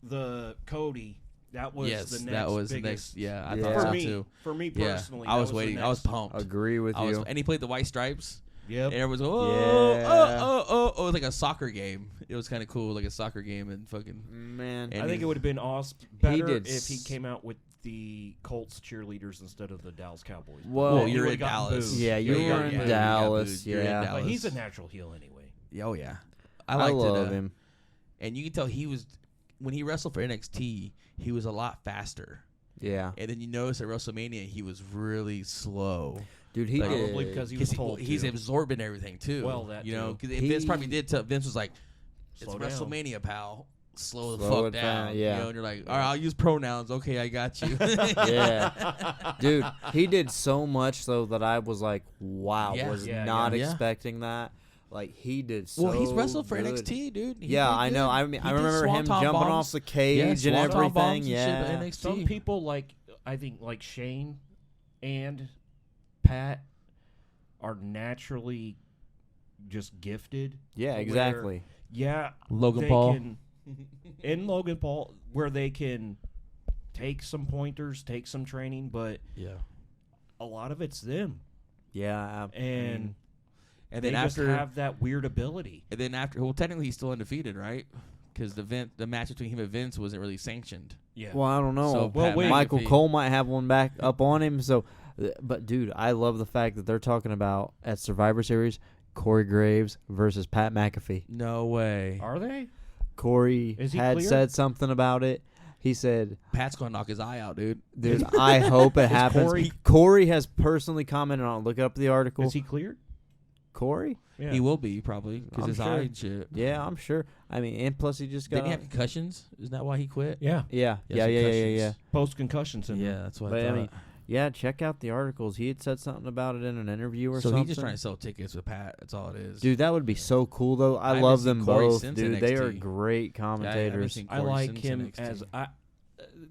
the Cody, that was Yes, the next that was the biggest. next. Yeah, I Yeah. thought For so me, too. for me Yeah, personally, I that was the waiting. I was next- pumped. Agree with you. And he played the white stripes. Yep. And everyone's oh, Yeah. it was like a soccer game. It was kind of cool, like a soccer game, and fucking. Man, And I think he- it would have been awesome better did if he s- came out with the Colts cheerleaders instead of the Dallas Cowboys. Well, He you're in would've gotten Dallas. booed. Yeah, you Yeah, were yeah, in yeah, Dallas. you're in Yeah, Dallas. But he's a natural heel anyway. Oh yeah, I liked love it. him. And you can tell he was when he wrestled for NXT, he was a lot faster. Yeah, And then you notice at WrestleMania he was really slow. dude, he Probably did. because he was told He's to. absorbing everything too. Well, that you know, too. because Vince He- probably did. Vince was like, "It's Slow down. WrestleMania, pal. Slow the Slow fuck it down." down, yeah. You know, and you're like, "All right, I'll use pronouns. Okay, I got you." Yeah, dude, he did so much though that I was like, wow, Yeah. was Yeah, not yeah. expecting that. Like he did so. Well, he's wrestled for good. NXT, dude. He Yeah, did I know. good. I mean, He I did remember him swanton jumping bombs. off the cage and swanton everything. bombs and shit Yeah, at NXT. Some people I think like Shane and Pat are naturally just gifted. yeah, where- exactly. Yeah, Logan they Paul. can- and Logan Paul, where they can take some pointers, take some training, but Yeah. a lot of it's them, Yeah, and And they then just after, have that weird ability. well, technically he's still undefeated, right? Because the match between him and Vince wasn't really sanctioned. Yeah. well, I don't know. So Well, Pat wait. Michael McAfee- Cole might have one back up on him. So, but dude, I love the fact that they're talking about at Survivor Series Corey Graves versus Pat McAfee. No way. Are they? Corey Is he had clear? said something about it. He said, Pat's gonna knock his eye out, dude. "Dude, I hope it happens." Corey- Corey has personally commented on it. Look up the article. Is he cleared? Corey? Yeah. He will be probably because I'm his sure. eye and shit. Yeah, I'm sure. I mean, and plus he just got. Didn't he have concussions? Isn't that why he quit? Yeah. Yeah, Yes, yeah. concussions. Post concussion syndrome. Yeah, that's what But I I thought. mean, yeah, check out the articles. He had said something about it in an interview or so something. he's just trying to sell tickets with Pat. That's all it is. Dude, that would be so cool though. I haven't love seen them Corey both, since dude. They are NXT. great Yeah, I haven't commentators. seen I Corey like since him NXT. as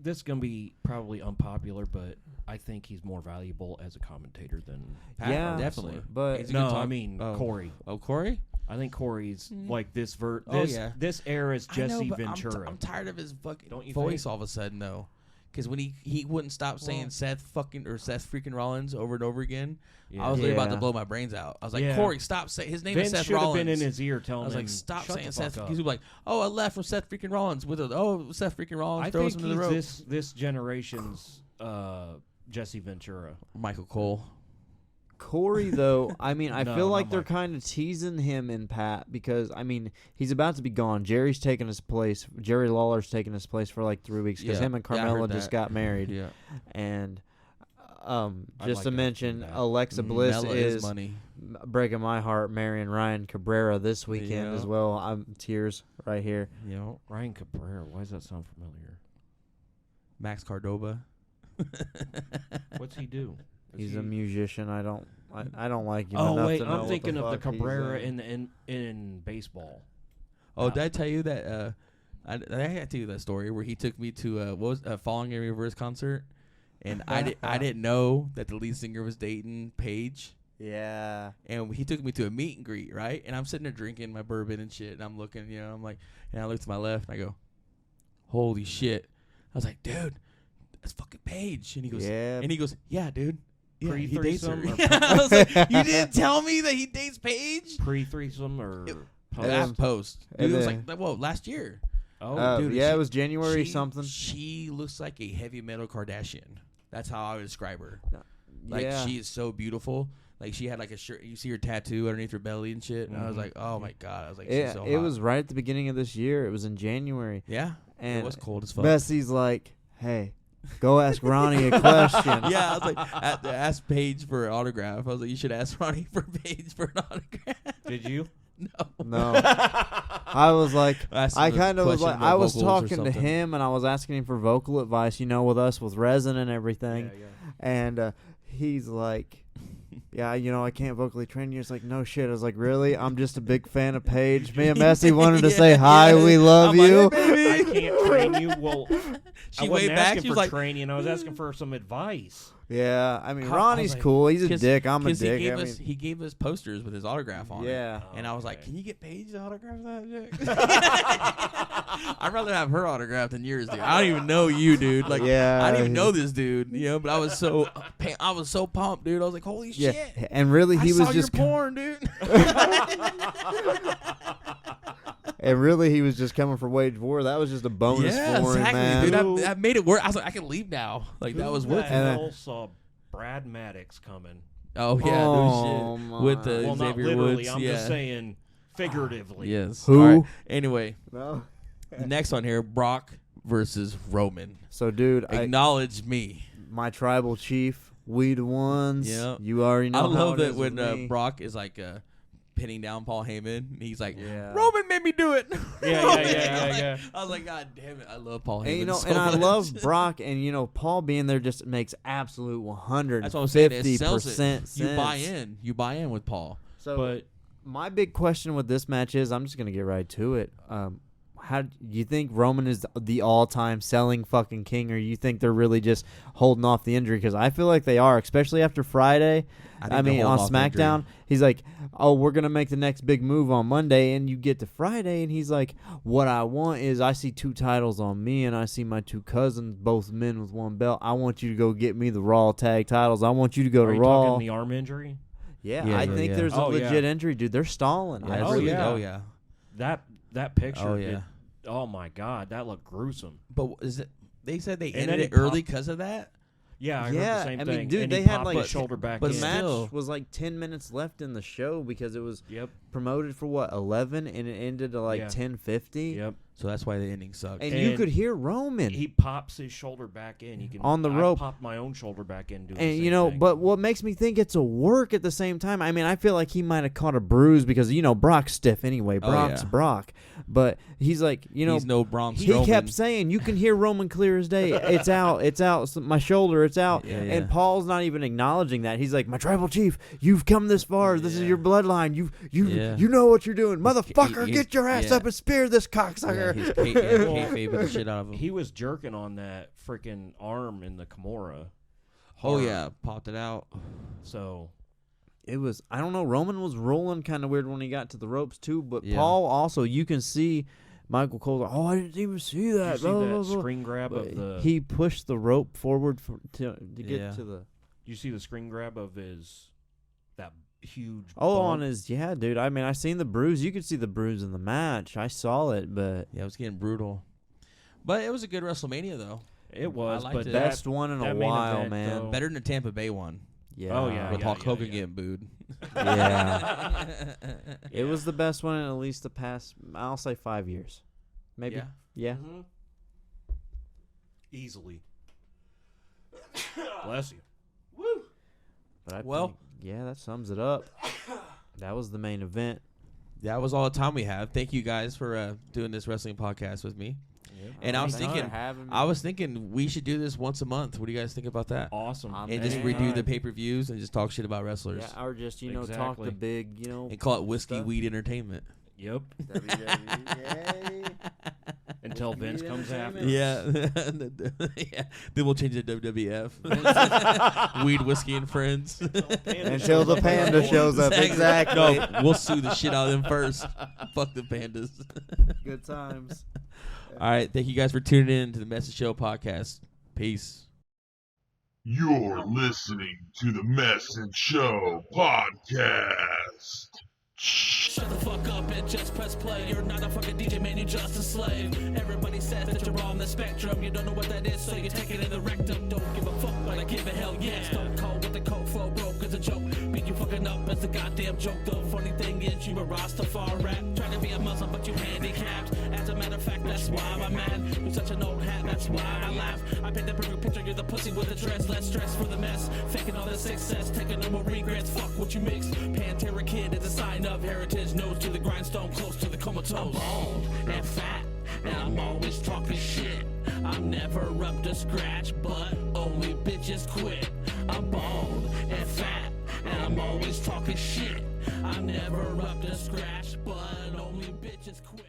this is gonna be probably unpopular, but I think he's more valuable as a commentator than Pat, Yeah, definitely. but- He's a good no. talk- I mean oh. Corey. Oh, Corey. I think Corey's like this Oh, yeah. this era's I know, Jesse but Ventura. I'm tired of his fucking Don't you voice think? all of a sudden though. Because when he wouldn't stop saying Seth freaking Rollins over and over again, I was literally about to Yeah. blow my brains out. I was like, Yeah. Corey, stop saying his name Vince is Seth should have Rollins. been in his ear telling I was him, like, stop "Shut saying the Seth. fuck Because up." he was like, oh, I left from Seth freaking Rollins with Seth freaking Rollins I throws think him to the he's rope. this generation's Jesse Ventura. Michael Cole. Corey, though, I mean, I No, feel not like they're Michael. kind of teasing him and Pat because, I mean, he's about to be gone. Jerry's taking his place. Jerry Lawler's taking his place for like 3 weeks because Yeah. him and Yeah, I heard Carmella just that. got married. Yeah. And I'd just like to to mention, do that. Alexa Bliss Mella is money. breaking my heart, marrying Ryan Cabrera this weekend Yeah. as well. I'm tears right here. You know, Ryan Cabrera. Why does that sound familiar? Max Cardova. What's he do? Is He's he- a musician. I don't like him Oh enough wait, to know I'm what thinking of the fuck he's Cabrera in. in baseball. Oh, did I tell you that? I had to tell you that story where he took me to what was Falling in Reverse concert, and I didn't know that the lead singer was dating Paige, Yeah. and he took me to a meet and greet, right? And I'm sitting there drinking my bourbon and shit, and I'm looking, I'm like, and I look to my left and I go, holy shit! I was like, dude, that's fucking Paige, and he goes, Yeah. yeah, dude. Yeah, he dates her. Pre-threesome or Yeah, I was like, you didn't tell me that he dates Paige? Pre-threesome or post? That post. And Dude, it was then- like, whoa, last year. Oh, dude, yeah, she- it was January she, something. She looks like a heavy metal Kardashian. That's how I would describe her. Like, yeah. she is so beautiful. Like, she had like a shirt. You see her tattoo underneath her belly and shit. And I was like, oh my God. I was like, she's so hot. It was right at the beginning of this year. It was in January. Yeah. And it was cold as fuck. Bessie's like, hey, go ask Ronnie a question. Yeah, I was like, ask Paige for an autograph. I was like, you should ask Ronnie for Paige for an autograph. did you? No. I was like, Asked him I the kind of was question like, about I was vocals or talking to something. him and I was asking him for vocal advice, with us with resin and everything. Yeah. And he's like, yeah, I can't vocally train you. It's like, no shit. I was like, really? I'm just a big fan of Paige. Me and Messi wanted to say hi. We love I'm like, you. "Hey, I baby." can't train you. Well, She I way wasn't back. asking She for was like, training. I was asking for some advice. Yeah, I mean, How- I Ronnie's was like, cool. He's a 'cause- dick. I'm a 'cause dick. He gave us posters with his autograph on it. yeah. And I was like, Okay. can you get Paige to autograph that shit? I'd rather have her autograph than yours, dude. I don't even know you, dude. Like, Yeah. I didn't even know this dude, but I was so pumped, dude. I was like, holy Yeah, shit. and really, he I was saw just your porn, dude. and really, he was just coming for Wage War. That was just a bonus yeah, for him, exactly, man. dude. I made it work. I was like, I can leave now. Like, that was worth Who it. the And, hell saw Brad Maddox coming? Oh, yeah, Oh, no shit. With the Well, not Xavier literally. Woods. I'm yeah. just saying figuratively. Yes. Who? All right. Anyway, No. the next one here, Brock versus Roman. So, dude, Acknowledge me. my tribal chief, we the ones. Yeah. You already know. I how love it that is when with me. Brock is like pinning down Paul Heyman. He's like, Yeah. Roman made me do it. Yeah, Roman. yeah. I was like, God damn it, I love Paul And, Heyman. so and I much. love Brock, and Paul being there just makes absolute 150% That's what I'm saying. It sells it. sense. You buy in. You buy in with Paul. So, But my big question with this match is, I'm just gonna get right to it. How do you think Roman is the all-time selling fucking king, or you think they're really just holding off the injury? Because I feel like they are, especially after Friday. I think I they're mean, on holding off the injury. SmackDown, he's like, "Oh, we're gonna make the next big move on Monday," and you get to Friday, and he's like, "What I want is I see 2 titles on me, and I see my 2 cousins, both men with 1 belt. I want you to go get me the Raw tag titles. I want you to go are to you Raw." talking the arm injury? Yeah, Yeah, I yeah, think yeah. there's a Oh, yeah. legit injury, dude. They're stalling. Yeah, I Oh, really- yeah. Oh, yeah. That picture. Oh, yeah. Oh my God, that looked gruesome. But is it? They said they And ended then it it early popped- because of that. Yeah, I heard Yeah, the same I mean, thing. dude, and they he had popped like his shoulder back but the in. match still- was like 10 minutes left in the show because it was Yep. promoted for what 11, and it ended at like 10:50. Yep. So that's why the ending sucked. And you could hear Roman. He pops his shoulder back in. He can On the rope. I popped my own shoulder back in. Doing And the you same know, thing. but what makes me think it's a work at the same time, I mean, I feel like he might have caught a bruise because, you know, Brock's stiff anyway. Brock's yeah. Brock. But he's like, you know, He's no Braun he Strowman. kept saying, you can hear Roman clear as day. It's out, my shoulder, it's out. Yeah, And yeah. Paul's not even acknowledging that. He's like, my tribal chief, you've come this far. This is your bloodline. You know what you're doing. Motherfucker, he's- get your ass yeah. up and spear this Yeah, cocksucker. he's kayfabing the shit out of him. he was jerking on that freaking arm in the Kimura. Oh hard. yeah, popped it out. So It was, I don't know, Roman was rolling kind of weird when he got to the ropes too, but Yeah. Paul also, you can see Michael Cole, oh, I didn't even see did that. you see blah, that blah, blah. screen grab But of the? he pushed the rope forward to get Yeah. to the, you see the screen grab of that huge. on bump? his, yeah, dude. I mean, I seen the bruise. You could see the bruise in the match. I saw it, but Yeah, it was getting brutal. But it was a good WrestleMania though. It was, liked but it. that, best one in a that main while, event, man. though- Better than the Tampa Bay one Yeah. Oh, yeah, with Hulk Hogan yeah. getting booed. Yeah. It was the best one in at least the past, I'll say 5 years. Maybe. Yeah. Yeah. Mhm. Easily. Bless you. But I Well- think, yeah, that sums it up. That was the main event. That was all the time we have. Thank you guys for doing this wrestling podcast with me. And I was Thanks for thinking, having me. I was thinking we should do this once a month. What do you guys think about that? Awesome. I'm And just Anytime. redo the pay-per-views and just talk shit about wrestlers Yeah, or just, you know, talk Exactly. the big, you know. and call it whiskey stuff. weed entertainment. Yep. WWE. Until Vince comes after. Entertainment. Yeah, yeah. Then we'll change it to WWF. Weed, whiskey, and friends. Until the panda shows up. Exactly. No, we'll sue the shit out of them first. Fuck the pandas. Good times. All right, thank you guys for tuning in to the Message Show podcast. Peace. You're listening to the Mess and Show podcast. Shut the fuck up and just press play. You're not a fucking DJ, man, you're just a slave. Everybody says that you're on the spectrum. You don't know what that is, so you take it in the rectum. Don't give a fuck, but I give a hell yeah. Stone cold with the cold flow, broke as a joke. Beat you fucking up as a goddamn joke. The funny thing is, you a Rastafari. Trying to be a Muslim, but you handicapped. As a matter of fact, that's why I'm mad. You're such an old hat, that's why I laugh. I paint the perfect picture, you're the pussy with the dress. Less stress for the mess. Faking all the success, taking no more regrets. Fuck what you mix. Pantera Kid is a sign of heritage. Nose to the grindstone, close to the comatose. I'm bald and fat, and I'm always talking shit. I'm never up to scratch, but only bitches quit. I'm bald and fat, and I'm always talking shit. I'm never up to scratch, but only bitches quit.